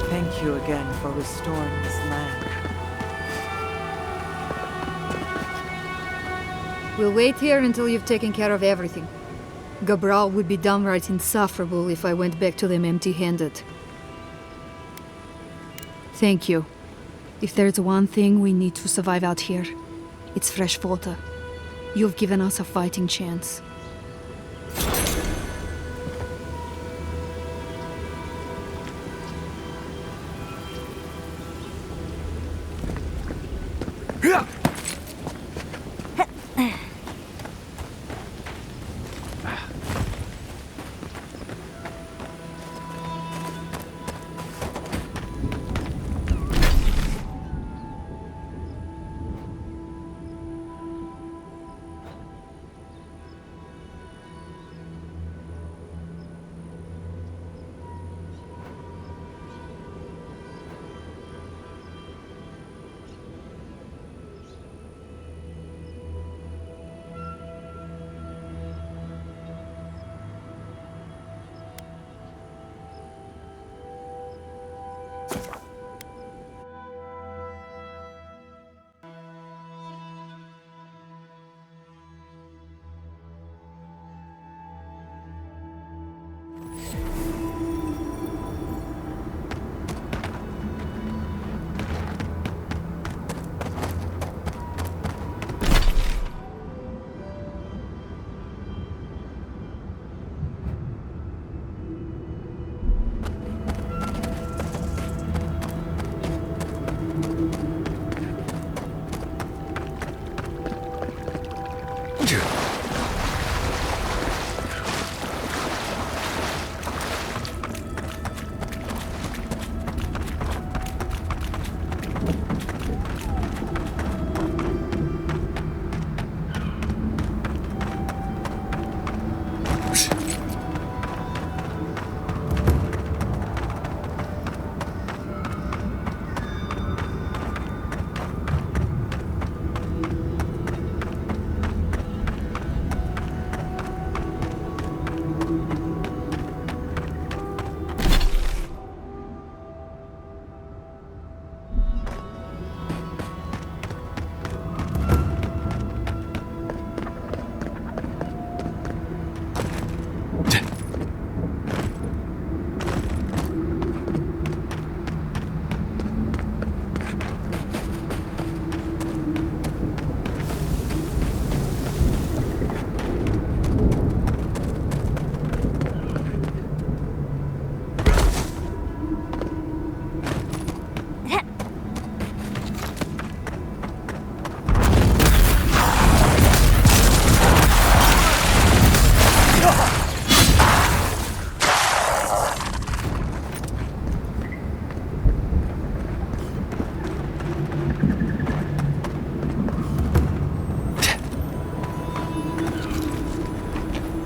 Thank you again for restoring this land. We'll wait here until you've taken care of everything. Gabral would be downright insufferable if I went back to them empty-handed. Thank you. If there's one thing we need to survive out here, it's fresh water. You've given us a fighting chance.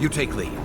You take lead.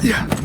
Yeah.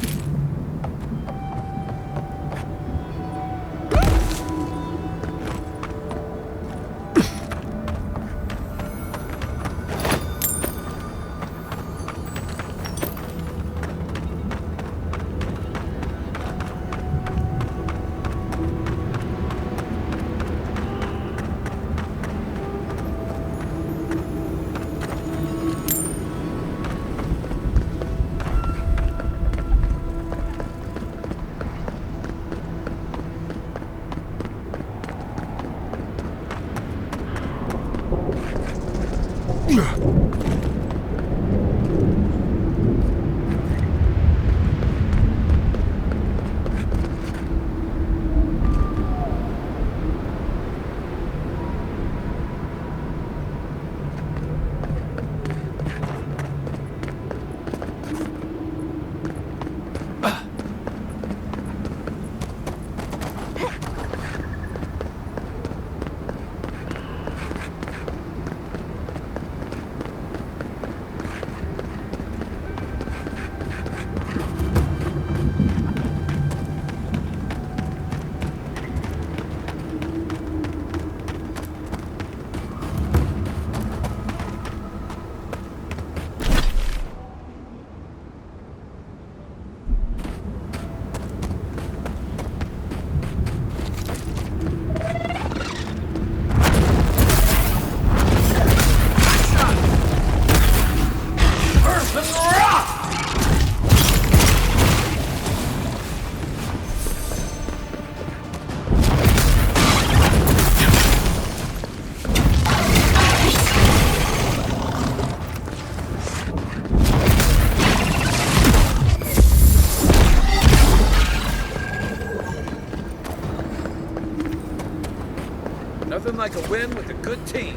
Nothing like a win with a good team.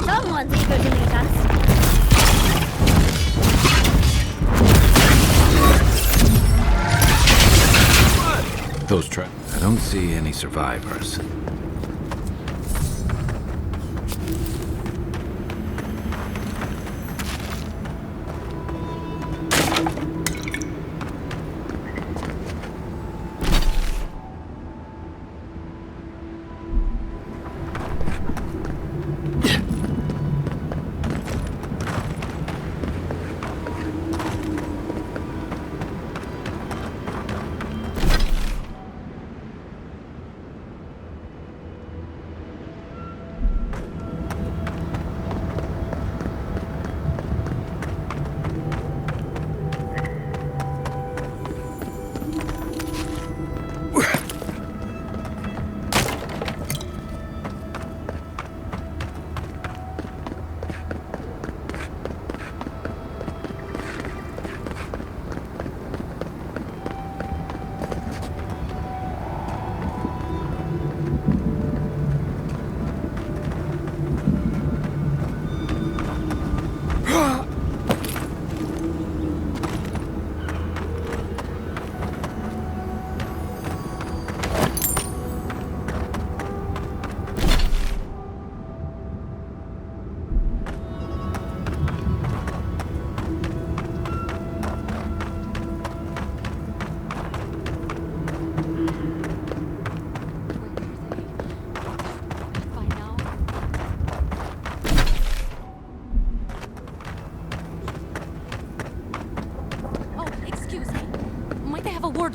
Someone's eager to meet us. Those traps. I don't see any survivors.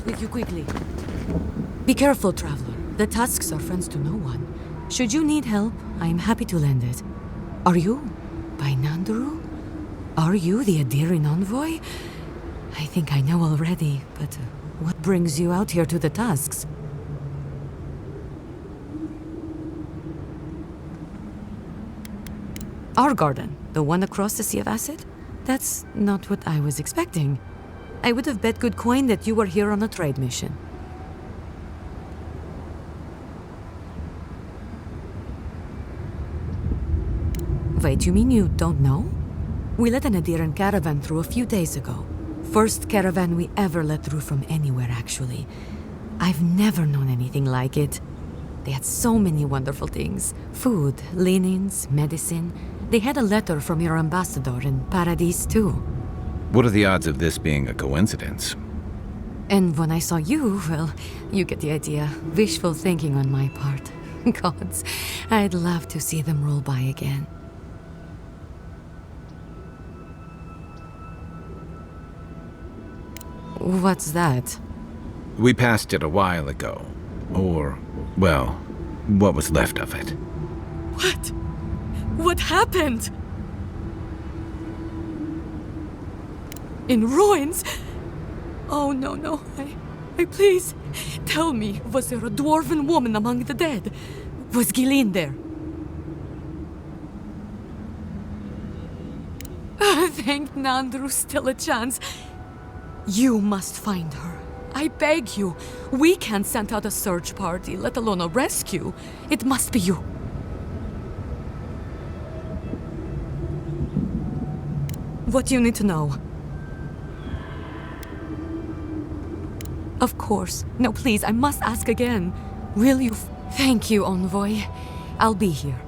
With you quickly. Be careful, traveler. The tusks are friends to no one. Should you need help, I am happy to lend it. Are you by Nanduru? Are you the Adiran envoy? I think I know already, but what brings you out here to the tusks? Our garden, the one across the Sea of Acid? That's not what I was expecting. I would have bet good coin that you were here on a trade mission. Wait, you mean you don't know? We let an Adiran caravan through a few days ago. First caravan we ever let through from anywhere, actually. I've never known anything like it. They had so many wonderful things. Food, linens, medicine. They had a letter from your ambassador in Paradise, too. What are the odds of this being a coincidence? And when I saw you, well, you get the idea. Wishful thinking on my part. Gods, I'd love to see them roll by again. What's that? We passed it a while ago. Or, well, what was left of it. What? What happened? In ruins? Oh, no. I please, tell me, was there a dwarven woman among the dead? Was Gilleen there? Thank Nandru, still a chance. You must find her. I beg you. We can't send out a search party, let alone a rescue. It must be you. What do you need to know? Of course. No, please, I must ask again. Will you? Thank you, Envoy. I'll be here.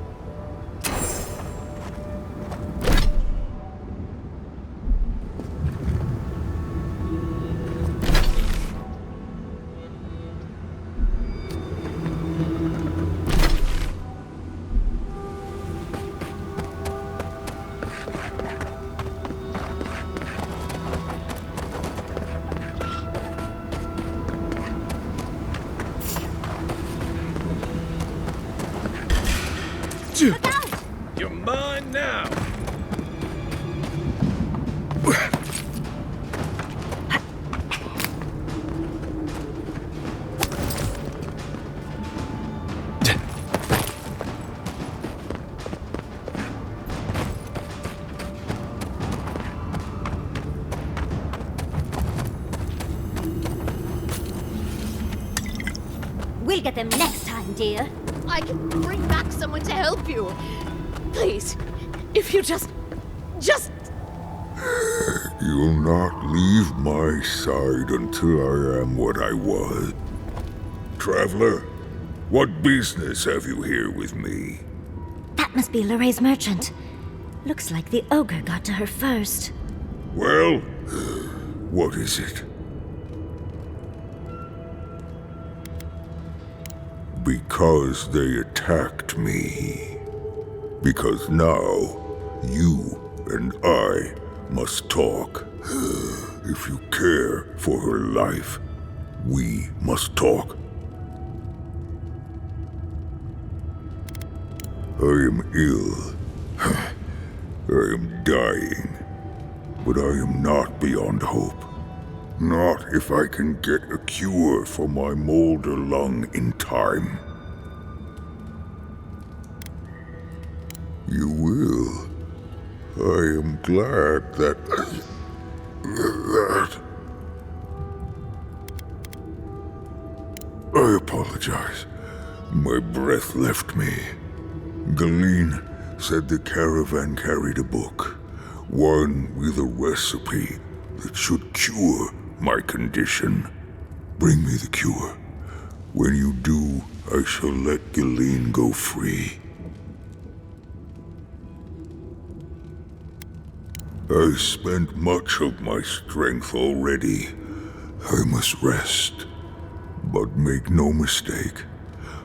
You're mine now. We'll get them next time, dear. I can bring back someone to help you. Please, if you just... You'll not leave my side until I am what I was. Traveler, what business have you here with me? That must be Lorraine's merchant. Looks like the ogre got to her first. Well, what is it? Because they attacked me. Because now, you and I must talk. If you care for her life, we must talk. I am ill. I am dying. But I am not beyond hope. Not if I can get a cure for my molder lung in time. You will. I am glad that... I apologize. My breath left me. Gilleen said the caravan carried a book. One with a recipe that should cure my condition. Bring me the cure. When you do, I shall let Gilleen go free. I spent much of my strength already. I must rest. But make no mistake,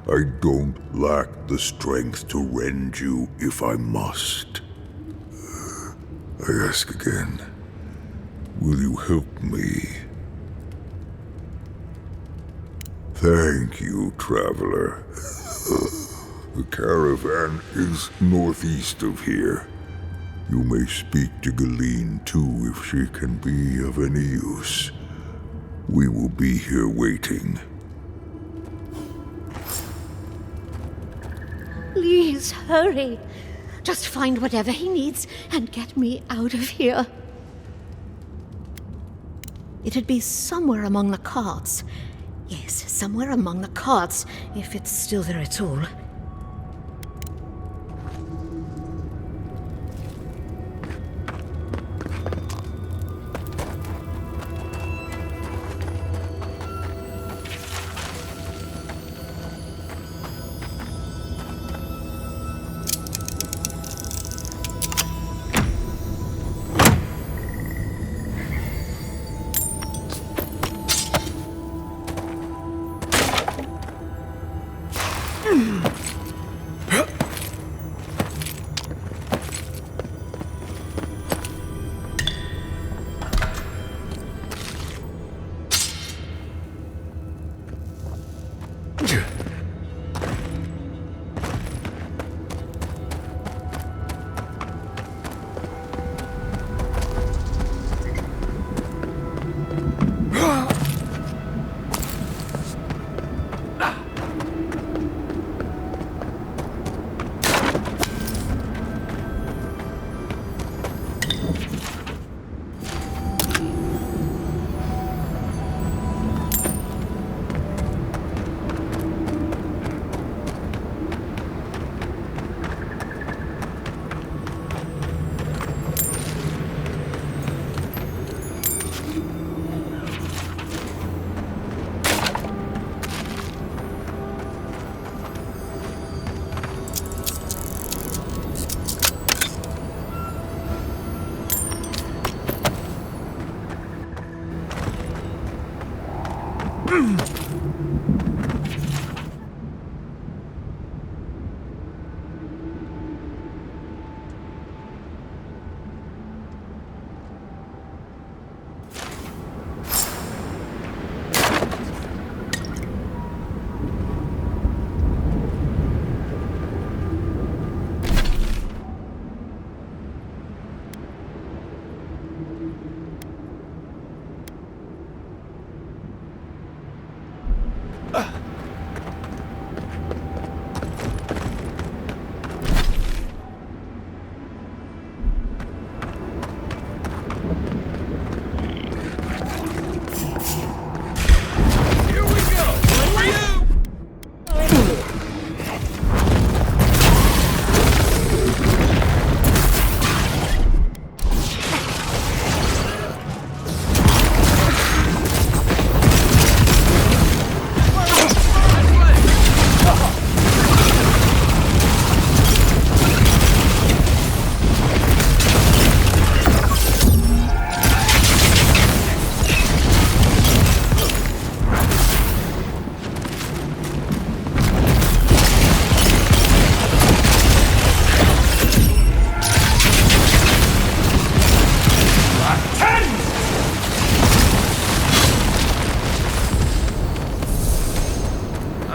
I don't lack the strength to rend you if I must. I ask again, will you help me? Thank you, traveler. The caravan is northeast of here. You may speak to Gilleen too if she can be of any use. We will be here waiting. Please, hurry. Just find whatever he needs and get me out of here. It'd be somewhere among the carts. Yes, somewhere among the carts, if it's still there at all.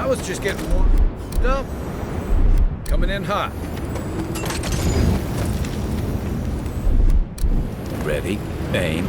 I was just getting warmed up. Coming in hot. Ready, aim.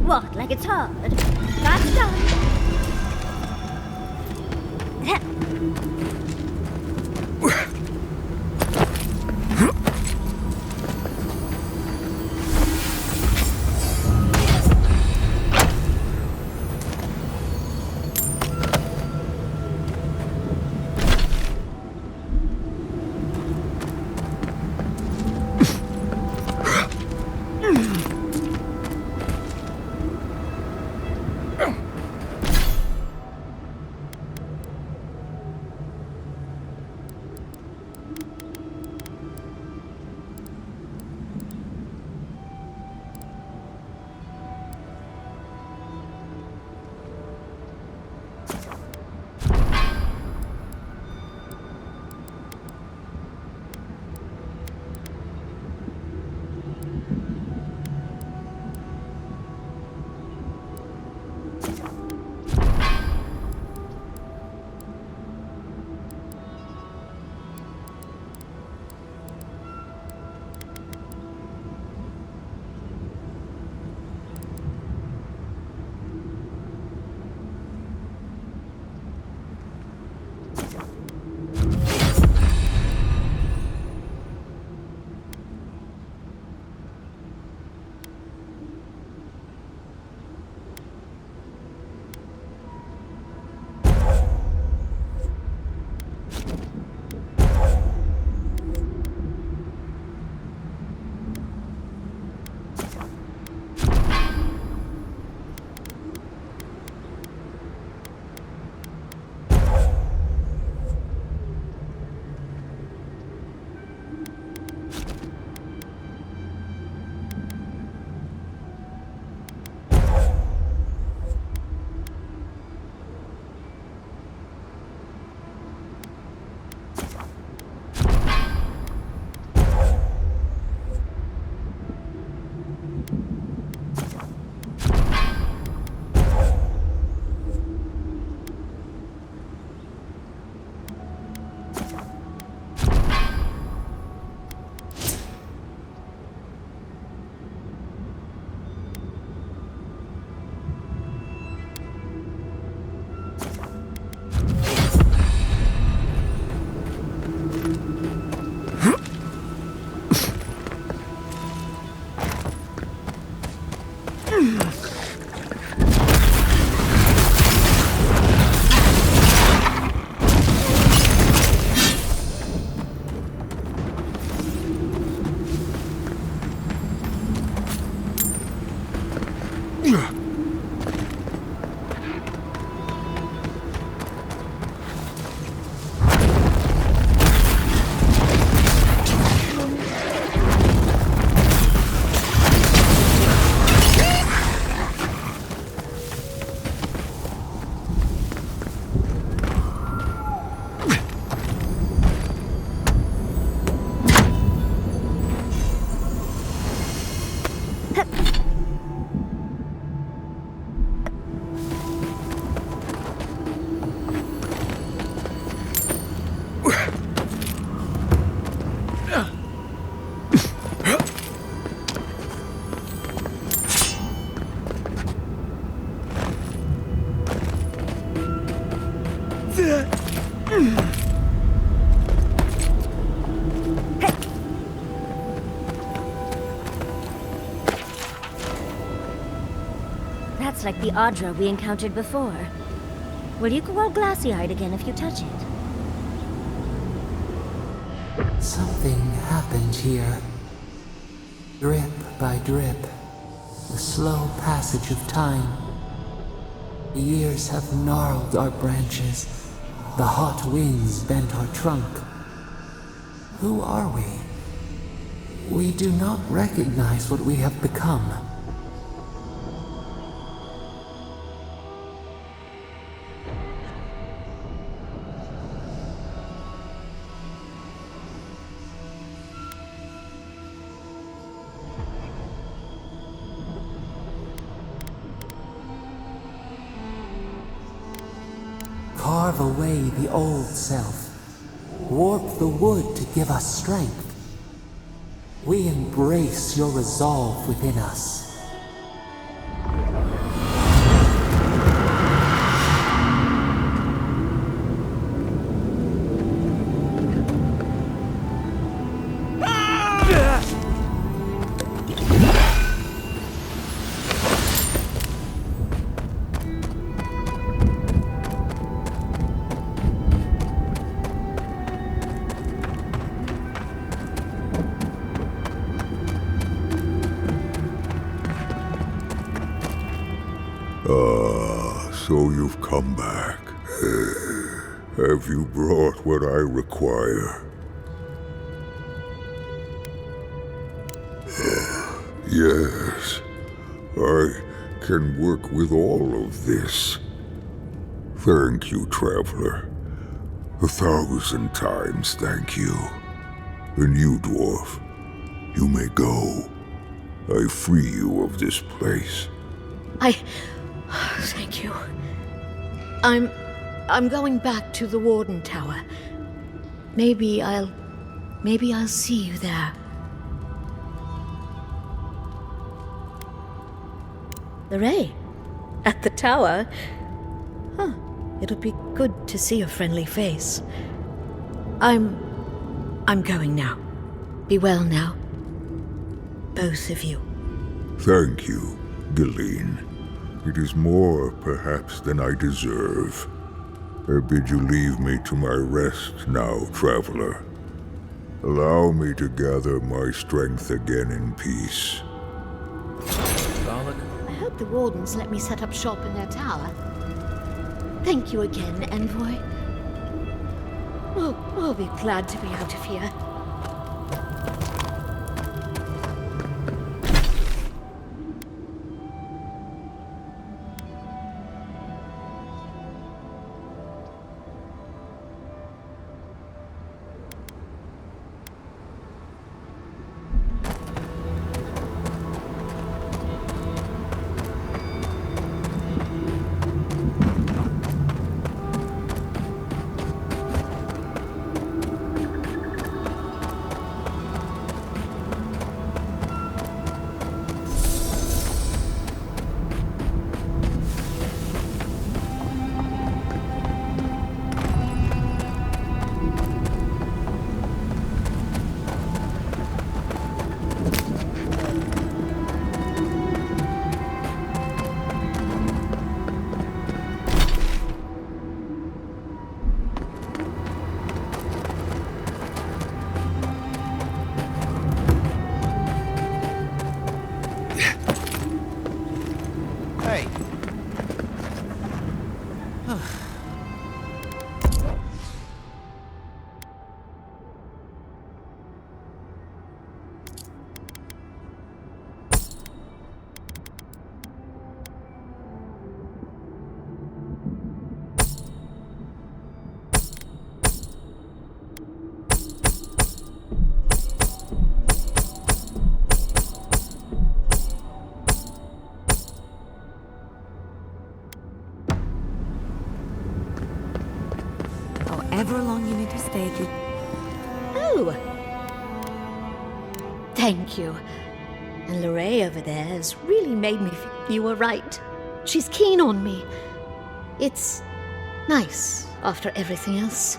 Walk like it's hard. That's done. That's like the Audra we encountered before. Will you go all glassy-eyed again if you touch it? Something happened here. Drip by drip. The slow passage of time. The years have gnarled our branches. The hot winds bent our trunk. Who are we? We do not recognize what we have become. Carve away the old self. Warp the wood to give us strength. We embrace your resolve within us. So you've come back. Have you brought what I require? Yes, I can work with all of this. Thank you, traveler. 1,000 times thank you. And you, dwarf, you may go. I free you of this place. Thank you. I'm going back to the Warden Tower. Maybe I'll see you there. Lorraine? At the tower? Huh. It'll be good to see a friendly face. I'm going now. Be well now. Both of you. Thank you, Galeen. It is more, perhaps, than I deserve. I bid you leave me to my rest now, traveler. Allow me to gather my strength again in peace. I hope the Wardens let me set up shop in their tower. Thank you again, Envoy. We'll be glad to be out of here. However long you need to stay, Oh! Thank you. And Lorraine over there has really made me feel you were right. She's keen on me. It's nice after everything else.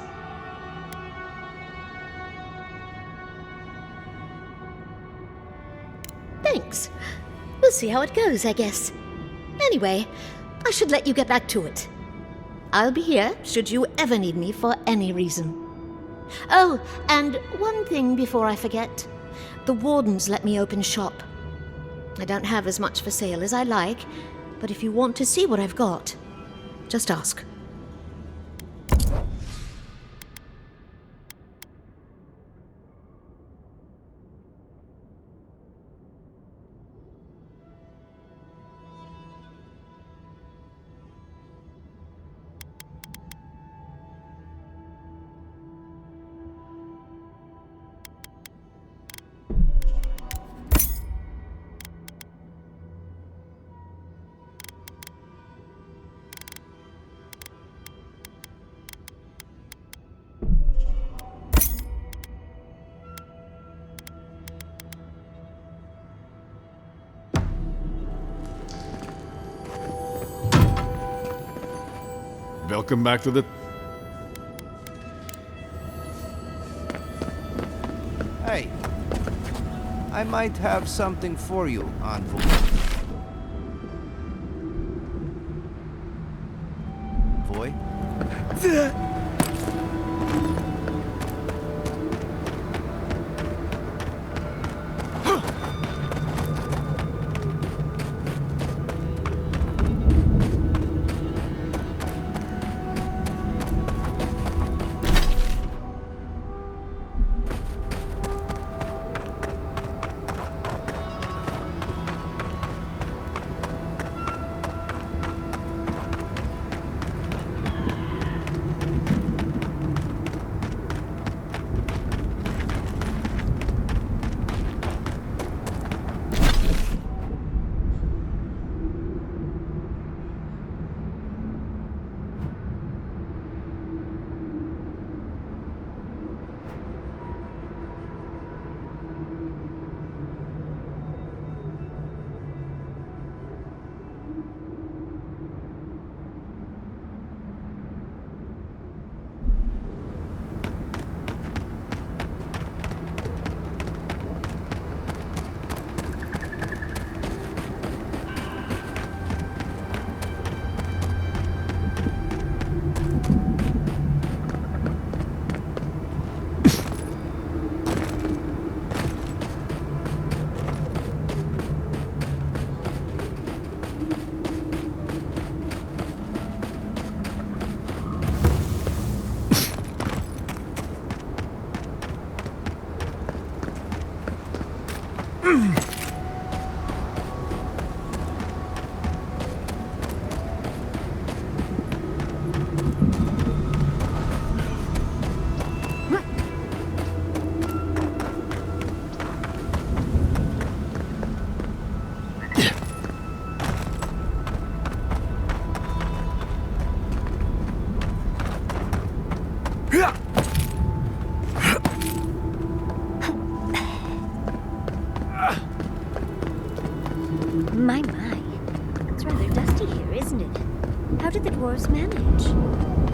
Thanks. We'll see how it goes, I guess. Anyway, I should let you get back to it. I'll be here should you ever need me for any reason. Oh, and one thing before I forget. The wardens let me open shop. I don't have as much for sale as I like, but if you want to see what I've got, just ask. Welcome back to the... Hey, I might have something for you, Envoy. My. It's rather dusty here, isn't it? How did the dwarves manage?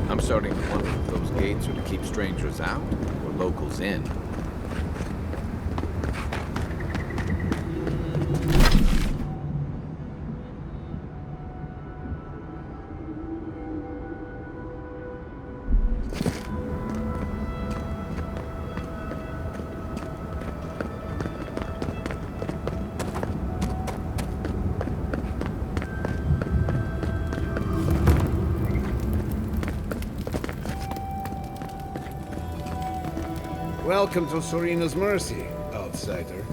I'm starting to wonder if those gates are to keep strangers out or locals in. Welcome to Serena's Mercy, outsider.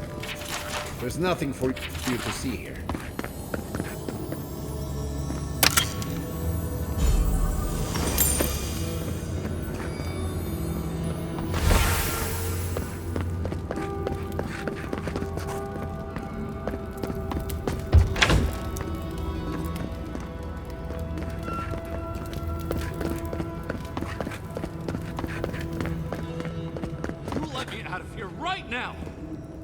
There's nothing for you to see here. Right now!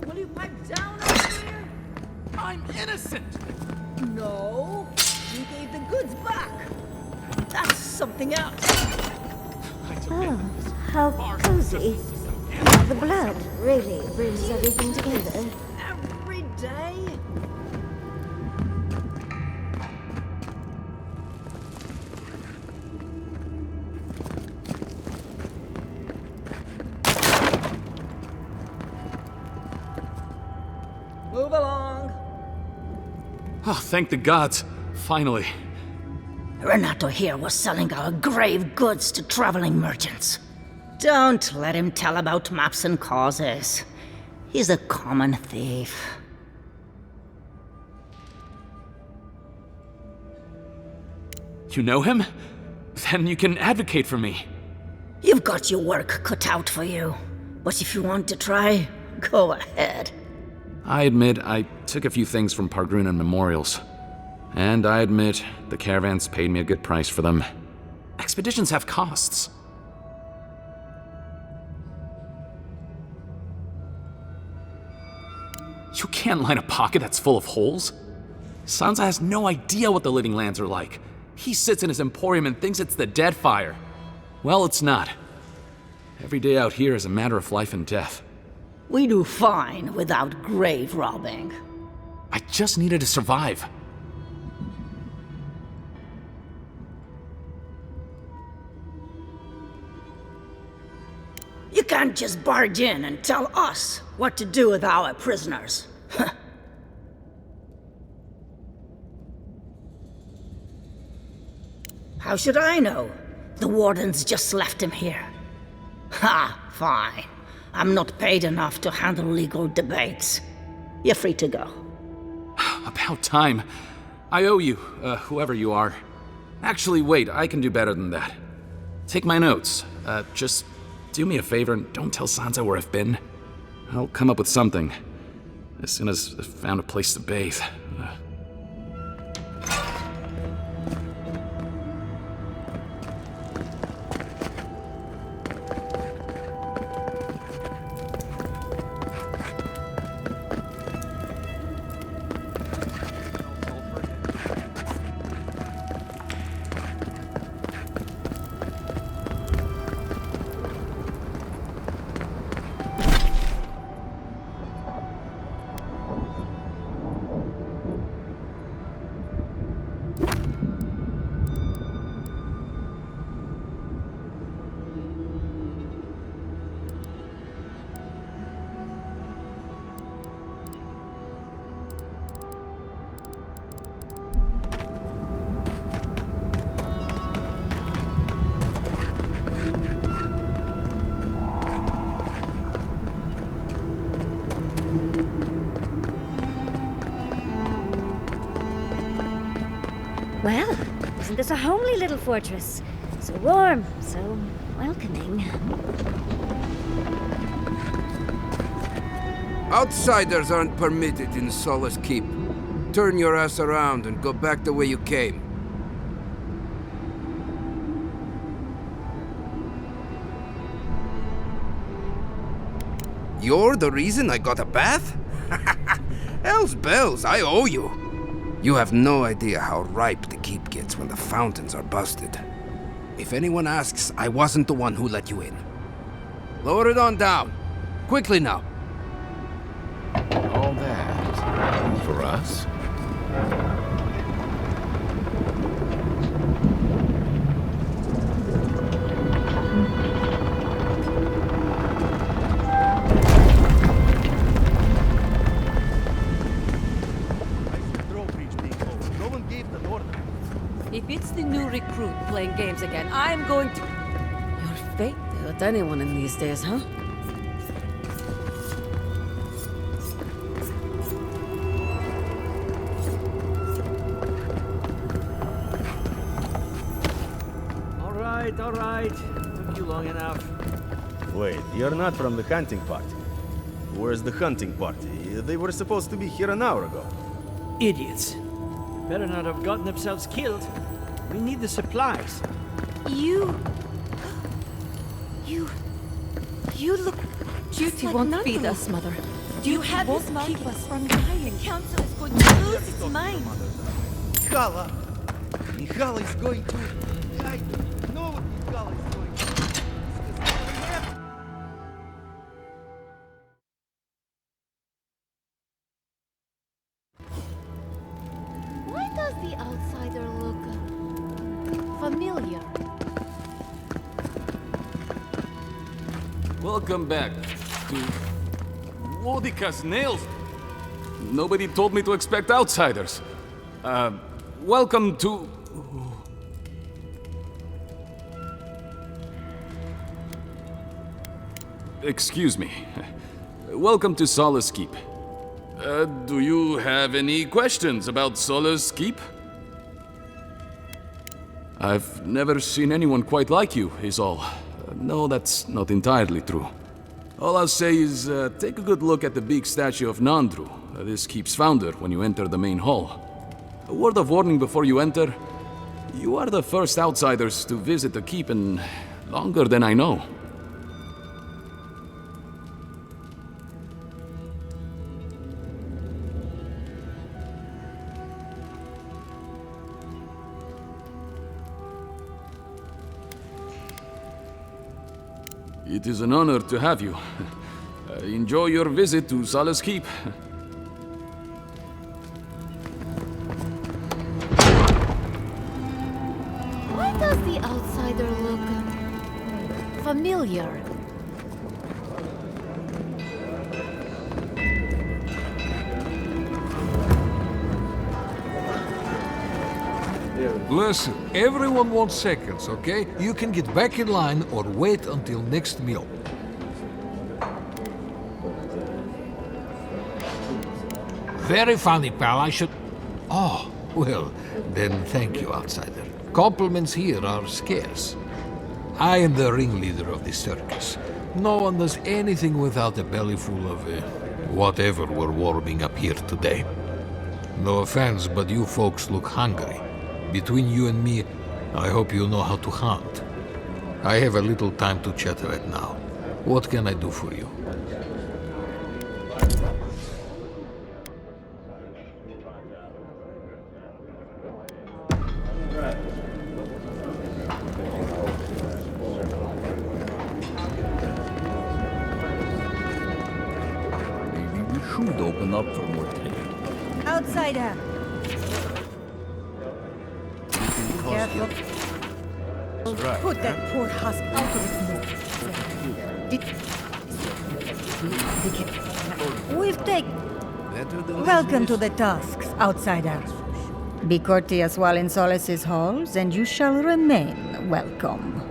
Will you pipe down over here? I'm innocent! No, you gave the goods back. That's something else. How cozy. The blood really brings everything together. Every day? Move along. Oh, thank the gods. Finally. Renato here was selling our grave goods to traveling merchants. Don't let him tell about maps and causes. He's a common thief. You know him? Then you can advocate for me. You've got your work cut out for you. But if you want to try, go ahead. I admit I took a few things from Pargrunan memorials. And I admit the caravans paid me a good price for them. Expeditions have costs. You can't line a pocket that's full of holes. Sansa has no idea what the living lands are like. He sits in his emporium and thinks it's the Deadfire. Well, it's not. Every day out here is a matter of life and death. We do fine without grave robbing. I just needed to survive. You can't just barge in and tell us what to do with our prisoners. How should I know? The wardens just left him here. Ha, fine. I'm not paid enough to handle legal debates. You're free to go. About time. I owe you, whoever you are. Actually, wait, I can do better than that. Take my notes. Just do me a favor and don't tell Sansa where I've been. I'll come up with something. As soon as I've found a place to bathe. Well, isn't this a homely little fortress? So warm, so welcoming. Outsiders aren't permitted in Solace Keep. Turn your ass around and go back the way you came. You're the reason I got a bath? Hell's bells, I owe you. You have no idea how ripe the keep gets when the fountains are busted. If anyone asks, I wasn't the one who let you in. Lower it on down. Quickly now. All that for us? If it's the new recruit playing games again, I'm going to... You're fate to let anyone in these days, huh? All right. Took you long enough. Wait, you're not from the hunting party. Where's the hunting party? They were supposed to be here an hour ago. Idiots. Better not have gotten themselves killed. We need the supplies. You look Duty like won't Nando. feed us, Mother. You have won't this keep us from dying. Council is going to lose its mind. Mihala! Mihala is going to die. No, Mihala is going to die. Welcome back to Wodika's nails. Nobody told me to expect outsiders. Welcome to... Excuse me. Welcome to Solace Keep. Do you have any questions about Solace Keep? I've never seen anyone quite like you, is all. No, that's not entirely true. All I'll say is, take a good look at the big statue of Nandru, this keep's founder, when you enter the main hall. A word of warning before you enter. You are the first outsiders to visit the keep in longer than I know. It is an honor to have you. Enjoy your visit to Solace Keep. Why does the outsider look familiar? Listen, everyone wants seconds, okay? You can get back in line or wait until next meal. Very funny, pal. I should... Oh, well, then thank you, outsider. Compliments here are scarce. I am the ringleader of this circus. No one does anything without a belly full of whatever we're warming up here today. No offense, but you folks look hungry. Between you and me, I hope you know how to hunt. I have a little time to chat right now. What can I do for you? Maybe we should open up for more trade. Outsider! Careful. Right. Put that poor husk out of its We'll take... Welcome to the Tusks, outsider. Be courteous while in Solace's halls, and you shall remain welcome.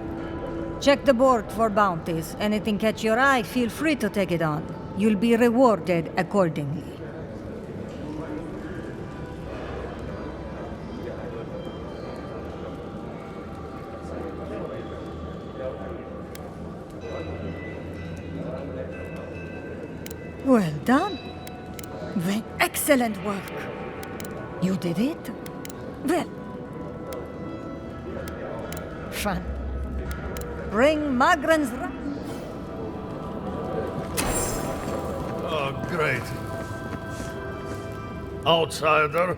Check the board for bounties. Anything catch your eye, feel free to take it on. You'll be rewarded accordingly. Well done. Excellent work. You did it? Well. Fun. Bring Magran's... Oh, great. Outsider.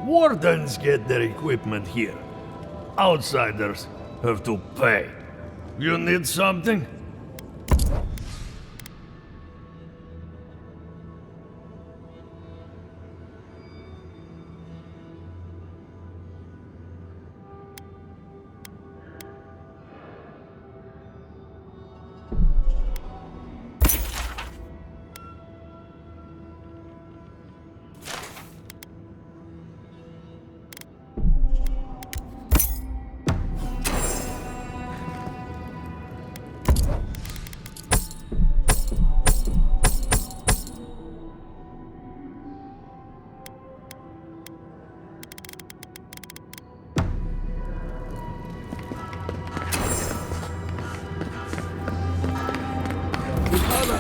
Wardens get their equipment here. Outsiders have to pay. You need something?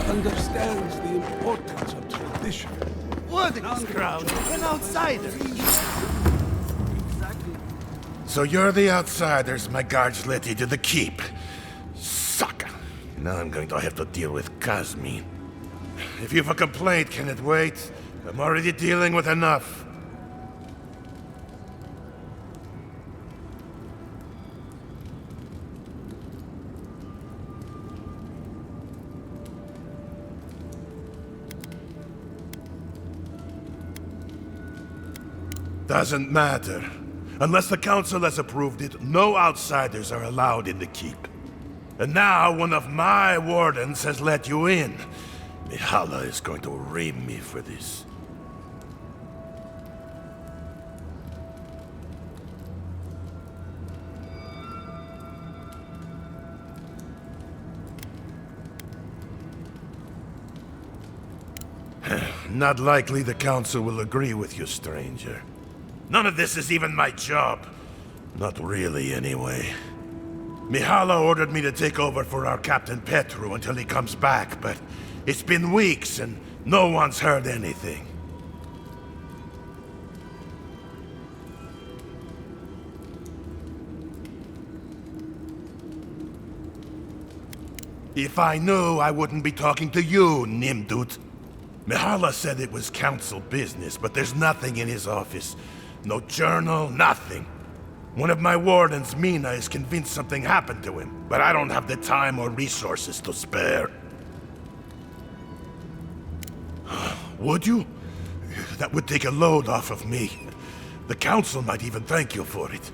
Understands the importance of tradition. What is crown? An outsider. So you're the outsiders my guards let into the keep. Sucker. Now I'm going to have to deal with Kazmi. If you've a complaint, can it wait? I'm already dealing with enough. Doesn't matter. Unless the council has approved it, no outsiders are allowed in the keep. And now one of my wardens has let you in. Mihala is going to ream me for this. Not likely the council will agree with you, stranger. None of this is even my job. Not really, anyway. Mihala ordered me to take over for our Captain Petru until he comes back, but it's been weeks and no one's heard anything. If I knew, I wouldn't be talking to you, Nimdut. Mihala said it was council business, but there's nothing in his office. No journal, nothing. One of my wardens, Mina, is convinced something happened to him, but I don't have the time or resources to spare. Would you? That would take a load off of me. The council might even thank you for it.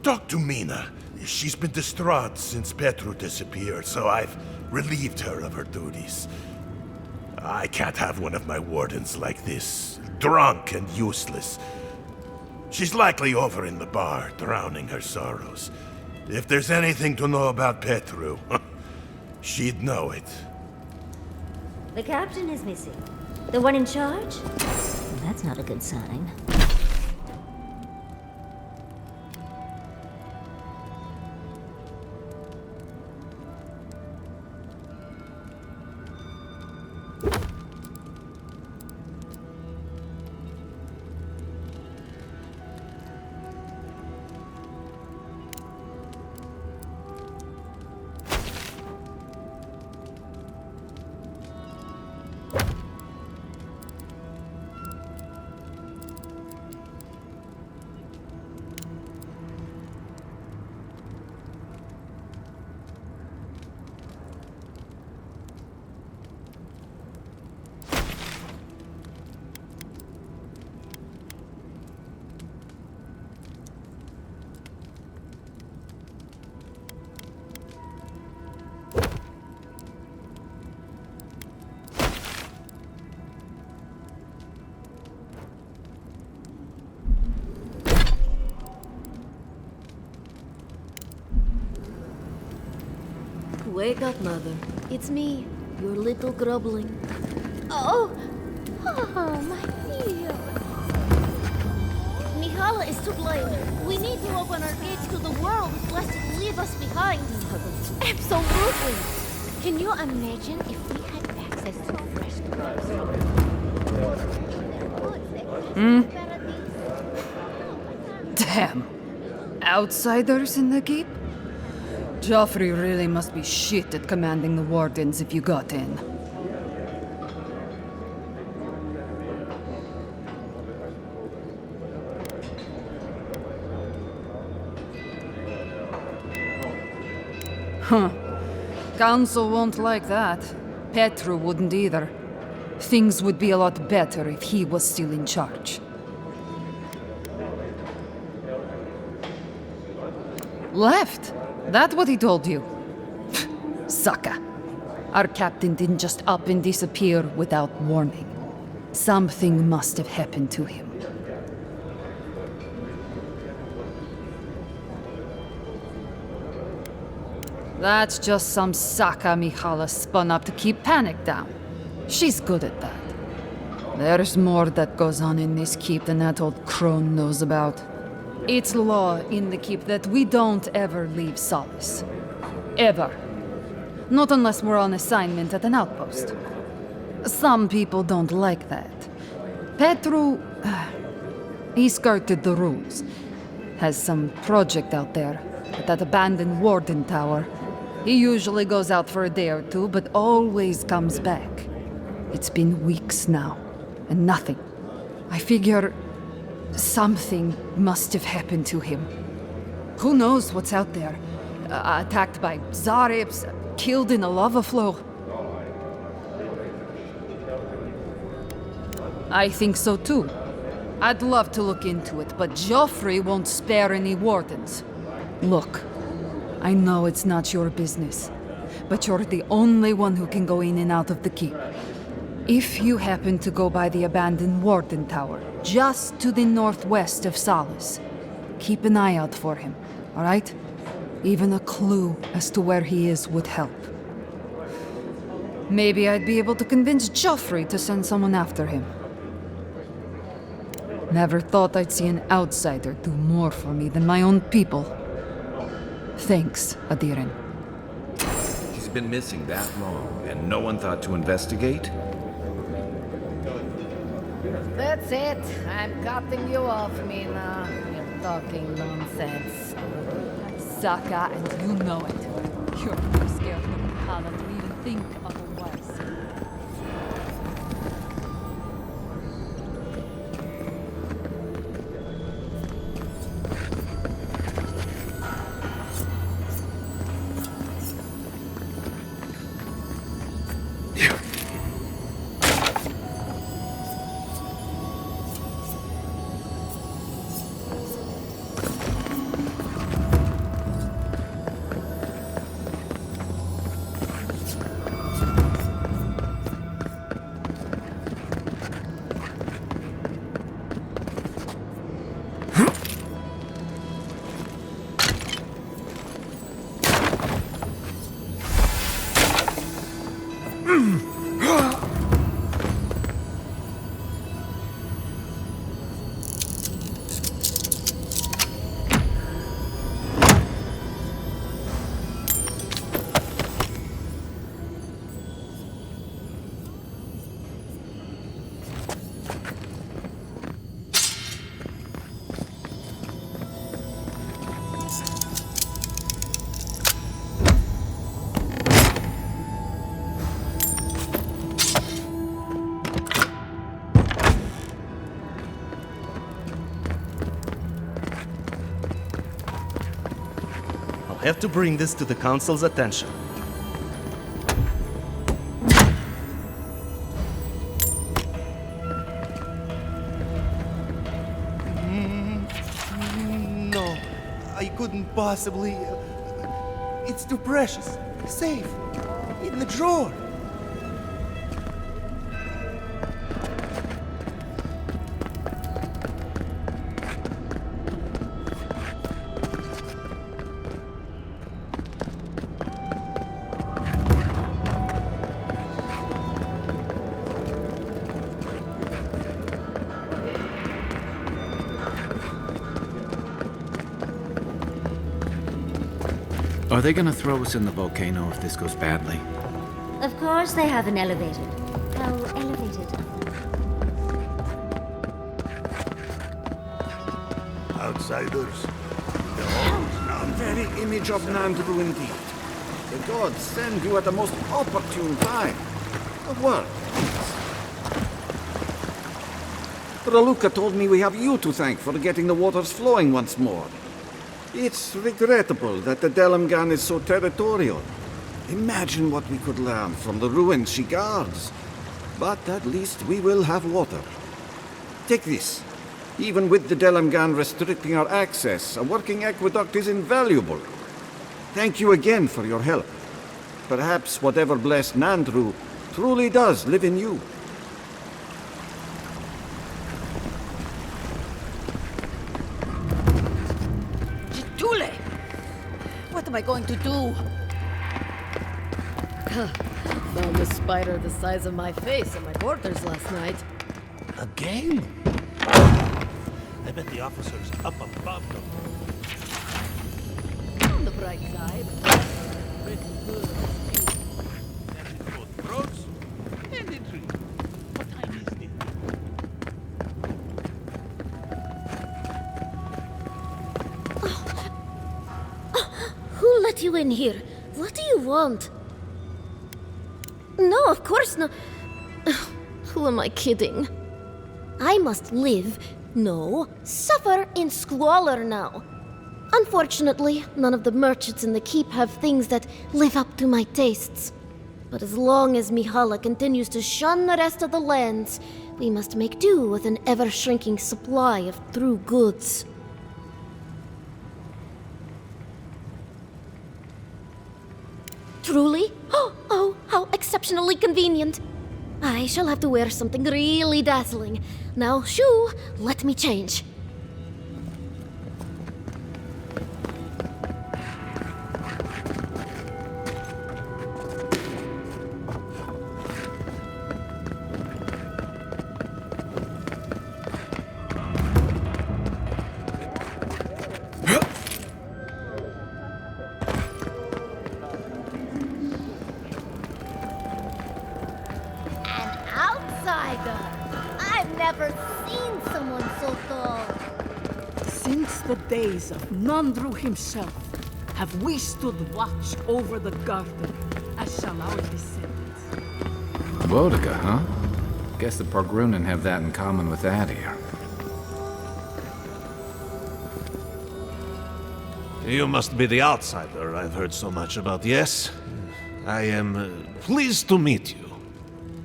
Talk to Mina. She's been distraught since Petru disappeared, so I've relieved her of her duties. I can't have one of my wardens like this, drunk and useless. She's likely over in the bar, drowning her sorrows. If there's anything to know about Petru, she'd know it. The captain is missing. The one in charge? That's not a good sign. Wake up, Mother. It's me, your little grubbling. Oh, my dear. Mihala is to blame. We need to open our gates to the world lest it leave us behind. Absolutely. Can you imagine if we had access to fresh grapes Damn. Outsiders in the keep? Joffrey really must be shit at commanding the wardens if you got in. Huh. Council won't like that. Petru wouldn't either. Things would be a lot better if he was still in charge. Left? That what he told you? Sucker. Our captain didn't just up and disappear without warning. Something must have happened to him. That's just some sucker Mihala spun up to keep panic down. She's good at that. There's more that goes on in this keep than that old crone knows about. It's law in the keep that we don't ever leave Solace. Ever. Not unless we're on assignment at an outpost. Some people don't like that. Petru... he skirted the rules. Has some project out there at that abandoned warden tower. He usually goes out for a day or two, but always comes back. It's been weeks now, and nothing. I figure... something must have happened to him. Who knows what's out there? Attacked by Zarips, killed in a lava flow. I think so too. I'd love to look into it, but Joffrey won't spare any wardens. Look, I know it's not your business, but you're the only one who can go in and out of the keep. If you happen to go by the abandoned Warden Tower, just to the northwest of Solace, keep an eye out for him, all right? Even a clue as to where he is would help. Maybe I'd be able to convince Joffrey to send someone after him. Never thought I'd see an outsider do more for me than my own people. Thanks, Adiren. He's been missing that long, and no one thought to investigate? That's it. I'm cutting you off, Mina. You're talking nonsense. Saka, and you know it. You're too scared of Mikala to even think otherwise. I have to bring this to the Council's attention. No, I couldn't possibly. It's too precious. Safe. In the drawer. Are they gonna throw us in the volcano if this goes badly? Of course they have an elevator. How elevated? Outsiders. The very image of Nandru indeed. The gods send you at the most opportune time. A word, please. Raluca told me we have you to thank for getting the waters flowing once more. It's regrettable that the Delamgan is so territorial. Imagine what we could learn from the ruins she guards. But at least we will have water. Take this. Even with the Delamgan restricting our access, a working aqueduct is invaluable. Thank you again for your help. Perhaps whatever blessed Nandru truly does live in you. What am I going to do? Found a spider the size of my face in my quarters last night. Again? I bet the officer's up above them. On the bright side, written good. And in both prose and in dream. What time is it? Who let you in here? What do you want? No, of course not. Who am I kidding? I must live, no, suffer in squalor now. Unfortunately, none of the merchants in the keep have things that live up to my tastes. But as long as Mihala continues to shun the rest of the lands, We must make do with an ever-shrinking supply of true goods. Truly? Oh, how exceptionally convenient. I shall have to wear something really dazzling. Now, shoo, let me change. I've never seen someone so tall. Since the days of Nandru himself, have we stood watch over the garden, as shall our descendants. Bodica, huh? Guess the Pargrunen have that in common with Adir. You must be the outsider I've heard so much about, yes? I am pleased to meet you.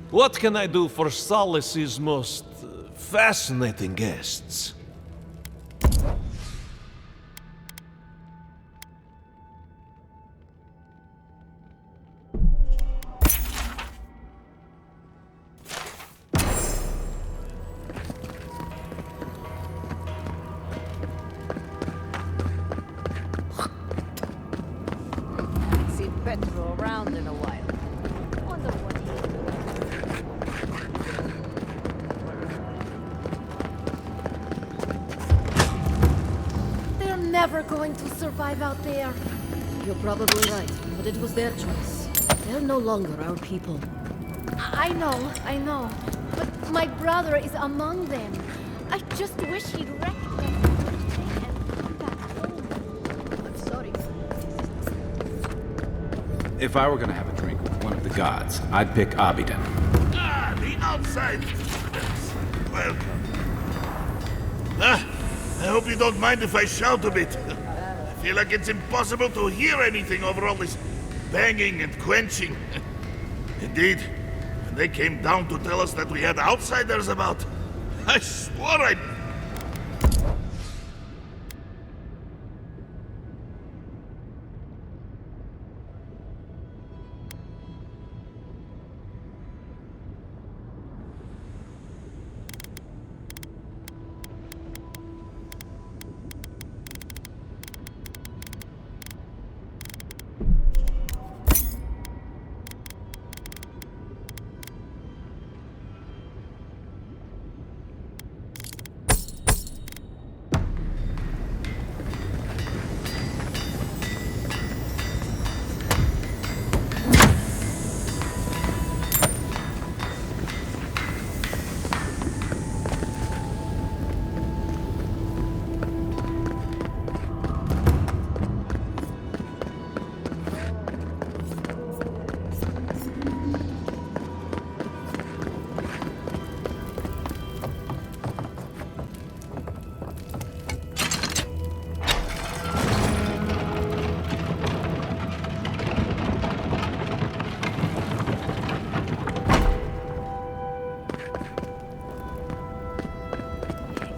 What can I do for Solace's most fascinating guests? See Petro around in a while. Wonder what They're never going to survive out there. You're probably right, but it was their choice. They're no longer our people. I know. But my brother is among them. I just wish he'd recognize everything and come back home. I'm sorry. If I were gonna have a drink with one of the gods, I'd pick Abidin. Ah, the outside. Welcome. I hope you don't mind if I shout a bit. I feel like it's impossible to hear anything over all this banging and quenching. Indeed, when they came down to tell us that we had outsiders about, I swore I'd...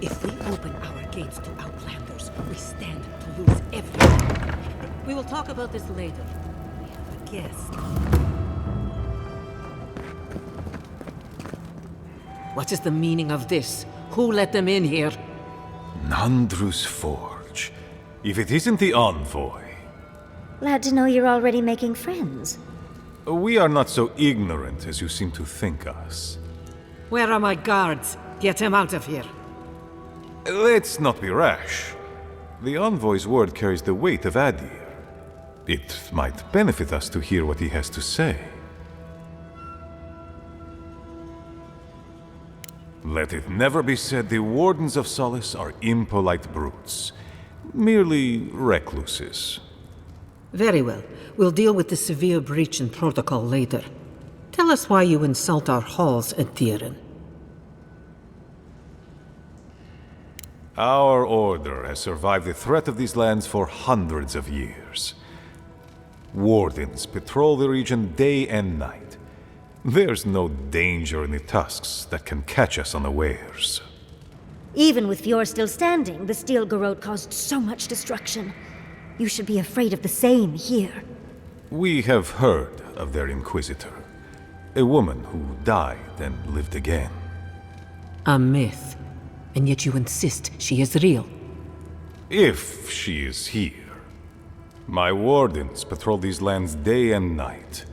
If we open our gates to Outlanders, we stand to lose everything. We will talk about this later. We have a guest. What is the meaning of this? Who let them in here? Nandru's Forge. If it isn't the envoy. Glad to know you're already making friends. We are not so ignorant as you seem to think us. Where are my guards? Get him out of here. Let's not be rash. The envoy's word carries the weight of Adir. It might benefit us to hear what he has to say. Let it never be said the Wardens of Solace are impolite brutes. Merely recluses. Very well. We'll deal with the severe breach in protocol later. Tell us why you insult our halls at Dieren. Our order has survived the threat of these lands for hundreds of years. Wardens patrol the region day and night. There's no danger in the tusks that can catch us unawares. Even with Fjord still standing, the steel garrote caused so much destruction. You should be afraid of the same here. We have heard of their Inquisitor. A woman who died and lived again. A myth. And yet you insist she is real. If she is here. My wardens patrol these lands day and night.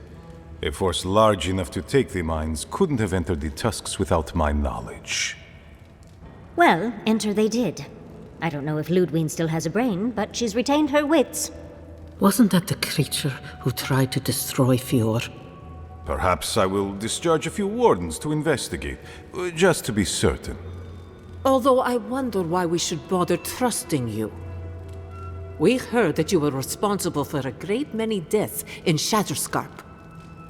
A force large enough to take the mines couldn't have entered the tusks without my knowledge. Well, enter they did. I don't know if Ludwine still has a brain, but she's retained her wits. Wasn't that the creature who tried to destroy Fjord? Perhaps I will discharge a few wardens to investigate, just to be certain. Although I wonder why we should bother trusting you. We heard that you were responsible for a great many deaths in Shatterscarp.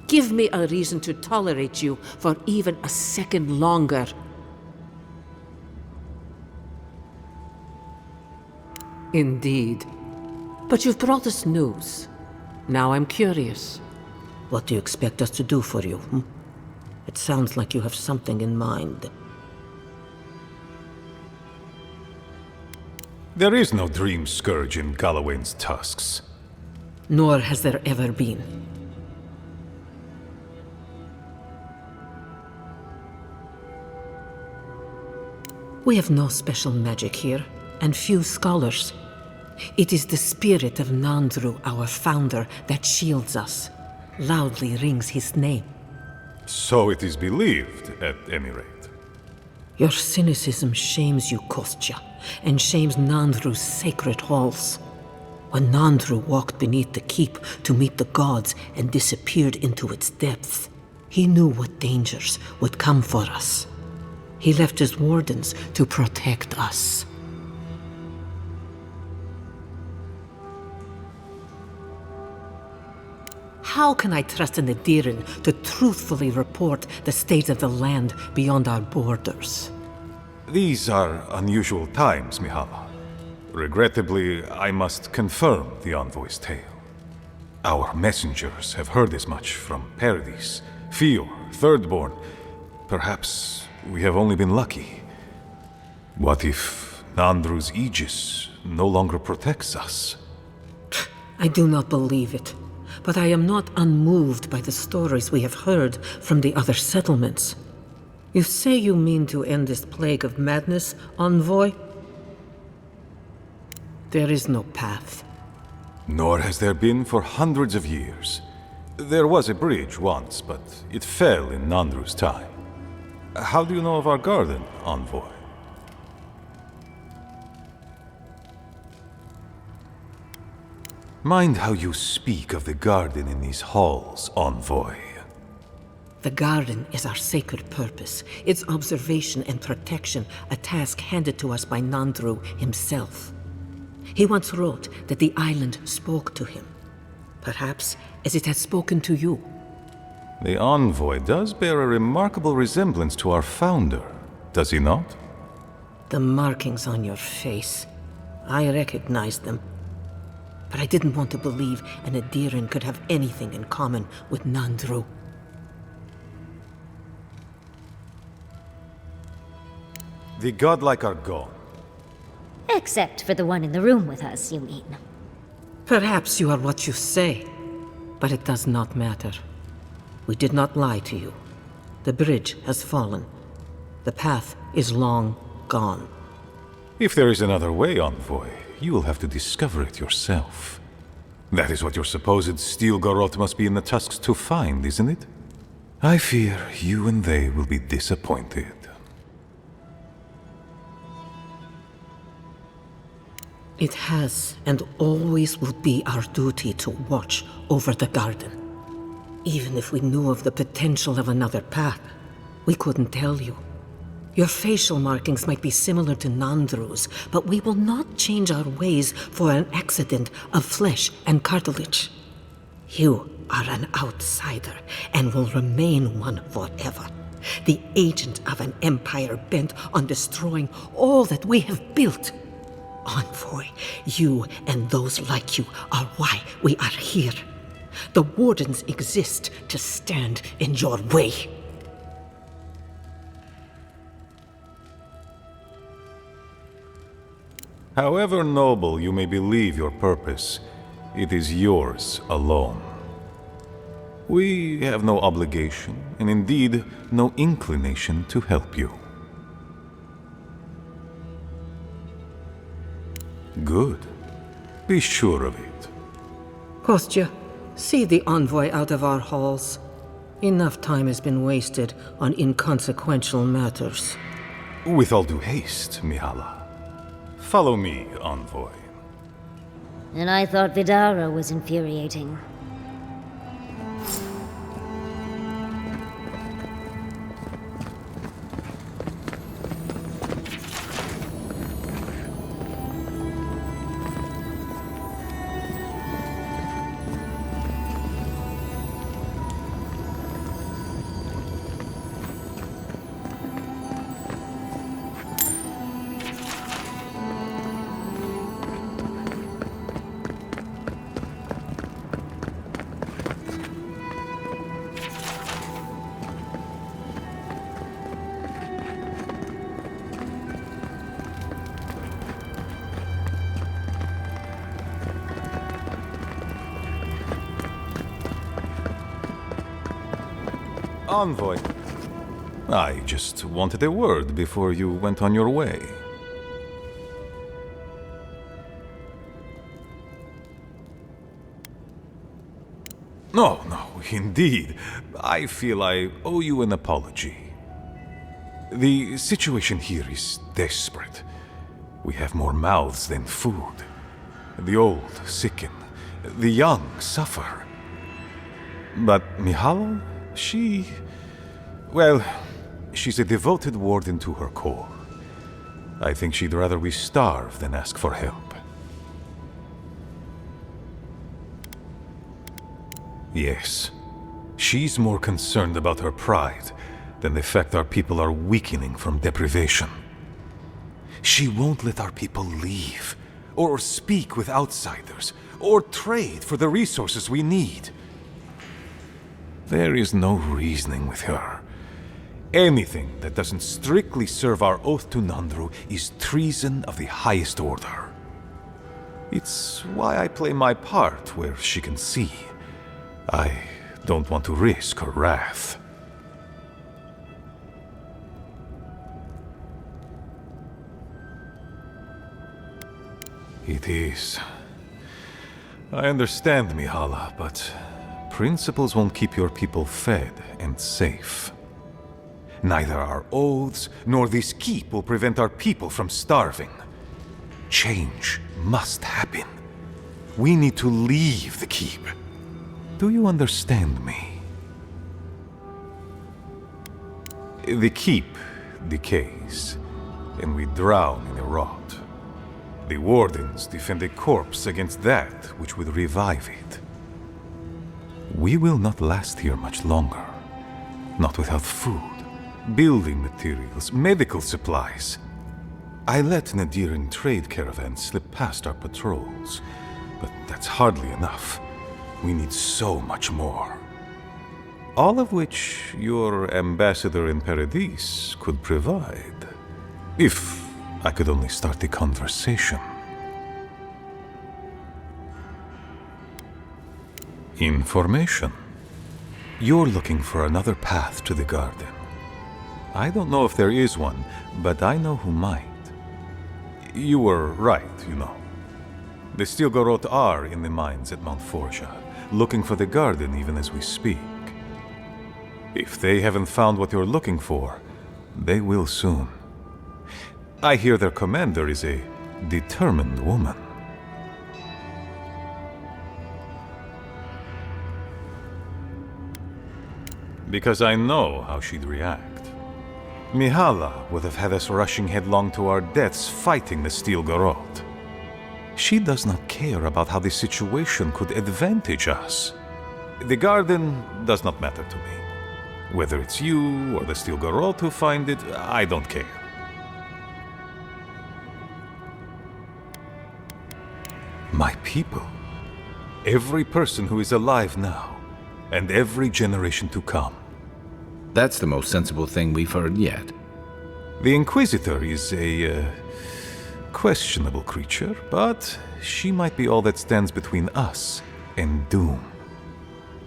Give me a reason to tolerate you for even a second longer. Indeed. But you've brought us news. Now I'm curious. What do you expect us to do for you? It sounds like you have something in mind. There is no dream scourge in Galawain's tusks. Nor has there ever been. We have no special magic here, and few scholars. It is the spirit of Nandru, our founder, that shields us. Loudly rings his name. So it is believed, at any rate. Your cynicism shames you, Kostya, and shames Nandru's sacred halls. When Nandru walked beneath the keep to meet the gods and disappeared into its depths, he knew what dangers would come for us. He left his wardens to protect us. How can I trust an Adiran to truthfully report the state of the land beyond our borders? These are unusual times, Mihala. Regrettably, I must confirm the envoy's tale. Our messengers have heard as much from Paradis, Fior, Thirdborn. Perhaps we have only been lucky. What if Nandru's aegis no longer protects us? I do not believe it. But I am not unmoved by the stories we have heard from the other settlements. You say you mean to end this plague of madness, envoy? There is no path. Nor has there been for hundreds of years. There was a bridge once, but it fell in Nandru's time. How do you know of our garden, envoy? Mind how you speak of the garden in these halls, envoy. The garden is our sacred purpose, its observation and protection, a task handed to us by Nandru himself. He once wrote that the island spoke to him, perhaps as it has spoken to you. The envoy does bear a remarkable resemblance to our founder, does he not? The markings on your face, I recognized them. But I didn't want to believe an Adiran could have anything in common with Nandru. The godlike are gone. Except for the one in the room with us, you mean? Perhaps you are what you say, but it does not matter. We did not lie to you. The bridge has fallen. The path is long gone. If there is another way, envoy, you will have to discover it yourself. That is what your supposed steel garrote must be in the tusks to find, isn't it? I fear you and they will be disappointed. It has and always will be our duty to watch over the garden. Even if we knew of the potential of another path, we couldn't tell you. Your facial markings might be similar to Nandru's, but we will not change our ways for an accident of flesh and cartilage. You are an outsider and will remain one forever. The agent of an empire bent on destroying all that we have built. Envoy, you and those like you are why we are here. The Wardens exist to stand in your way. However noble you may believe your purpose, it is yours alone. We have no obligation, and indeed no inclination to help you. Good. Be sure of it. Kostya, see the envoy out of our halls. Enough time has been wasted on inconsequential matters. With all due haste, Mihala. Follow me, envoy. And I thought Vidara was infuriating. Envoy. I just wanted a word before you went on your way. No, indeed. I feel I owe you an apology. The situation here is desperate. We have more mouths than food. The old sicken. The young suffer. But Mihala, well, she's a devoted warden to her core. I think she'd rather we starve than ask for help. Yes, she's more concerned about her pride than the fact our people are weakening from deprivation. She won't let our people leave, or speak with outsiders, or trade for the resources we need. There is no reasoning with her. Anything that doesn't strictly serve our oath to Nandru is treason of the highest order. It's why I play my part where she can see. I don't want to risk her wrath. It is. I understand, Mihala, but principles won't keep your people fed and safe. Neither our oaths nor this keep will prevent our people from starving. Change must happen. We need to leave the keep. Do you understand me? The keep decays, and we drown in a rot. The wardens defend a corpse against that which would revive it. We will not last here much longer. Not without food, building materials, medical supplies. I let Nadiran trade caravans slip past our patrols, but that's hardly enough. We need so much more. All of which your ambassador in Paradis could provide. If I could only start the conversation. Information. You're looking for another path to the garden. I don't know if there is one, but I know who might. You were right, you know. The Stilgarot are in the mines at Mount Forja, looking for the garden even as we speak. If they haven't found what you're looking for, they will soon. I hear their commander is a determined woman. Because I know how she'd react. Mihala would have had us rushing headlong to our deaths fighting the Stilgarot. She does not care about how the situation could advantage us. The garden does not matter to me. Whether it's you or the Stilgarot who find it, I don't care. My people. every person who is alive now, and every generation to come. That's the most sensible thing we've heard yet. The Inquisitor is a questionable creature, but she might be all that stands between us and doom.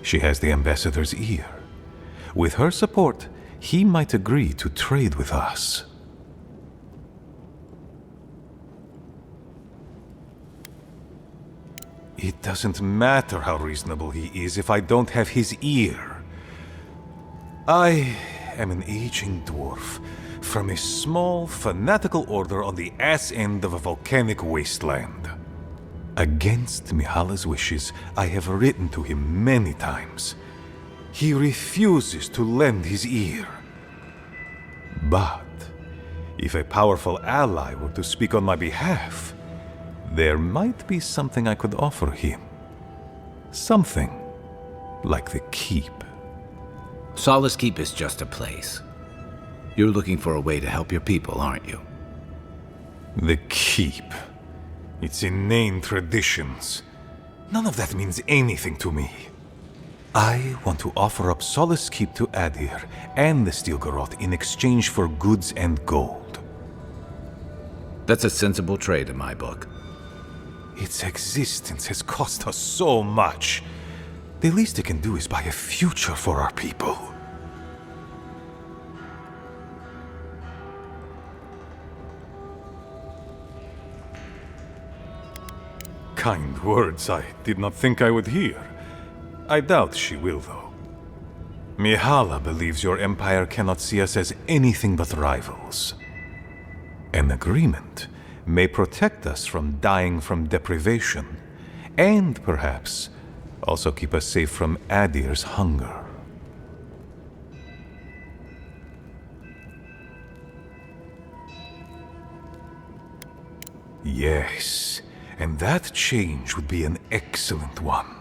She has the Ambassador's ear. With her support, he might agree to trade with us. It doesn't matter how reasonable he is if I don't have his ear. I am an aging dwarf from a small, fanatical order on the ass end of a volcanic wasteland. Against Mihala's wishes, I have written to him many times. He refuses to lend his ear. But if a powerful ally were to speak on my behalf, there might be something I could offer him. Something like the Keep. Solace Keep is just a place. You're looking for a way to help your people, aren't you? The Keep. Its inane traditions. None of that means anything to me. I want to offer up Solace Keep to Adir and the Stilgaroth in exchange for goods and gold. That's a sensible trade in my book. Its existence has cost us so much. The least it can do is buy a future for our people. Kind words I did not think I would hear. I doubt she will, though. Mihala believes your empire cannot see us as anything but rivals. An agreement may protect us from dying from deprivation, and perhaps also keep us safe from Adir's hunger. Yes, and that change would be an excellent one.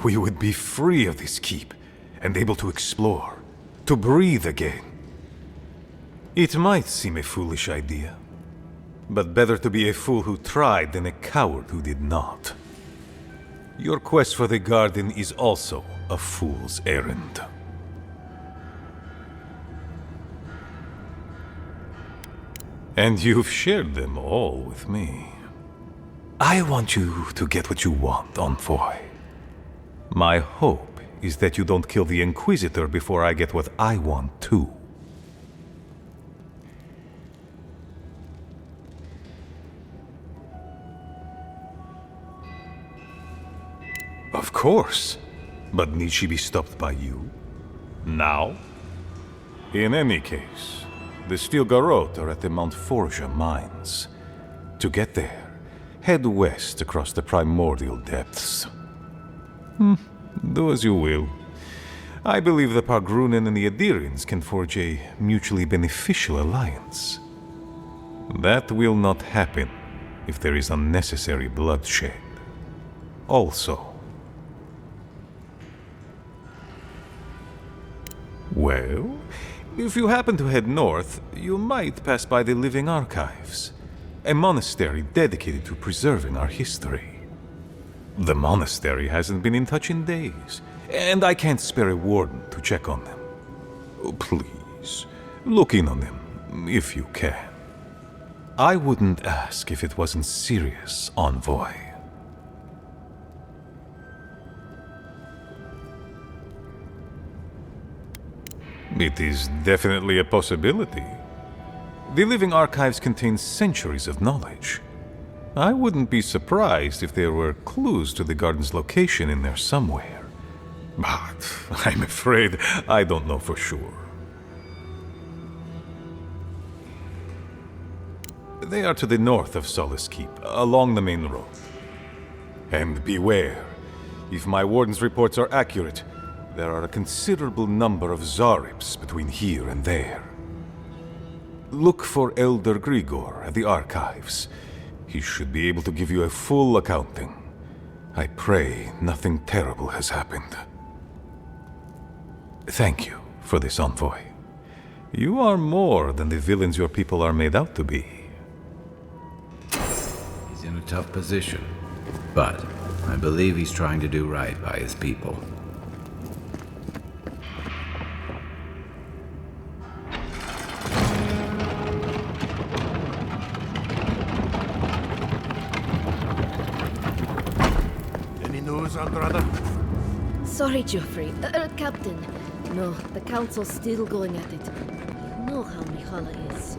We would be free of this keep, and able to explore, to breathe again. It might seem a foolish idea, but better to be a fool who tried than a coward who did not. Your quest for the garden is also a fool's errand. And you've shared them all with me. I want you to get what you want, Envoy. My hope is that you don't kill the Inquisitor before I get what I want too. Of course. But need she be stopped by you? Now? In any case, the Stilgaroth are at the Mount Forja mines. To get there, head west across the primordial depths. Do as you will. I believe the Pargrunen and the Adirians can forge a mutually beneficial alliance. That will not happen if there is unnecessary bloodshed. Also, well, if you happen to head north, you might pass by the Living Archives, a monastery dedicated to preserving our history. The monastery hasn't been in touch in days, and I can't spare a warden to check on them. Please, look in on them, if you can. I wouldn't ask if it wasn't serious, Envoy. It is definitely a possibility. The Living Archives contain centuries of knowledge. I wouldn't be surprised if there were clues to the garden's location in there somewhere. But I'm afraid I don't know for sure. They are to the north of Solace Keep, along the main road. And beware, if my warden's reports are accurate, there are a considerable number of Zarips between here and there. Look for Elder Grigor at the archives. He should be able to give you a full accounting. I pray nothing terrible has happened. Thank you for this, Envoy. You are more than the villains your people are made out to be. He's in a tough position, but I believe he's trying to do right by his people. Any news, Andrada? Sorry, Geoffrey. Captain. No, the Council's still going at it. You know how Mihala is.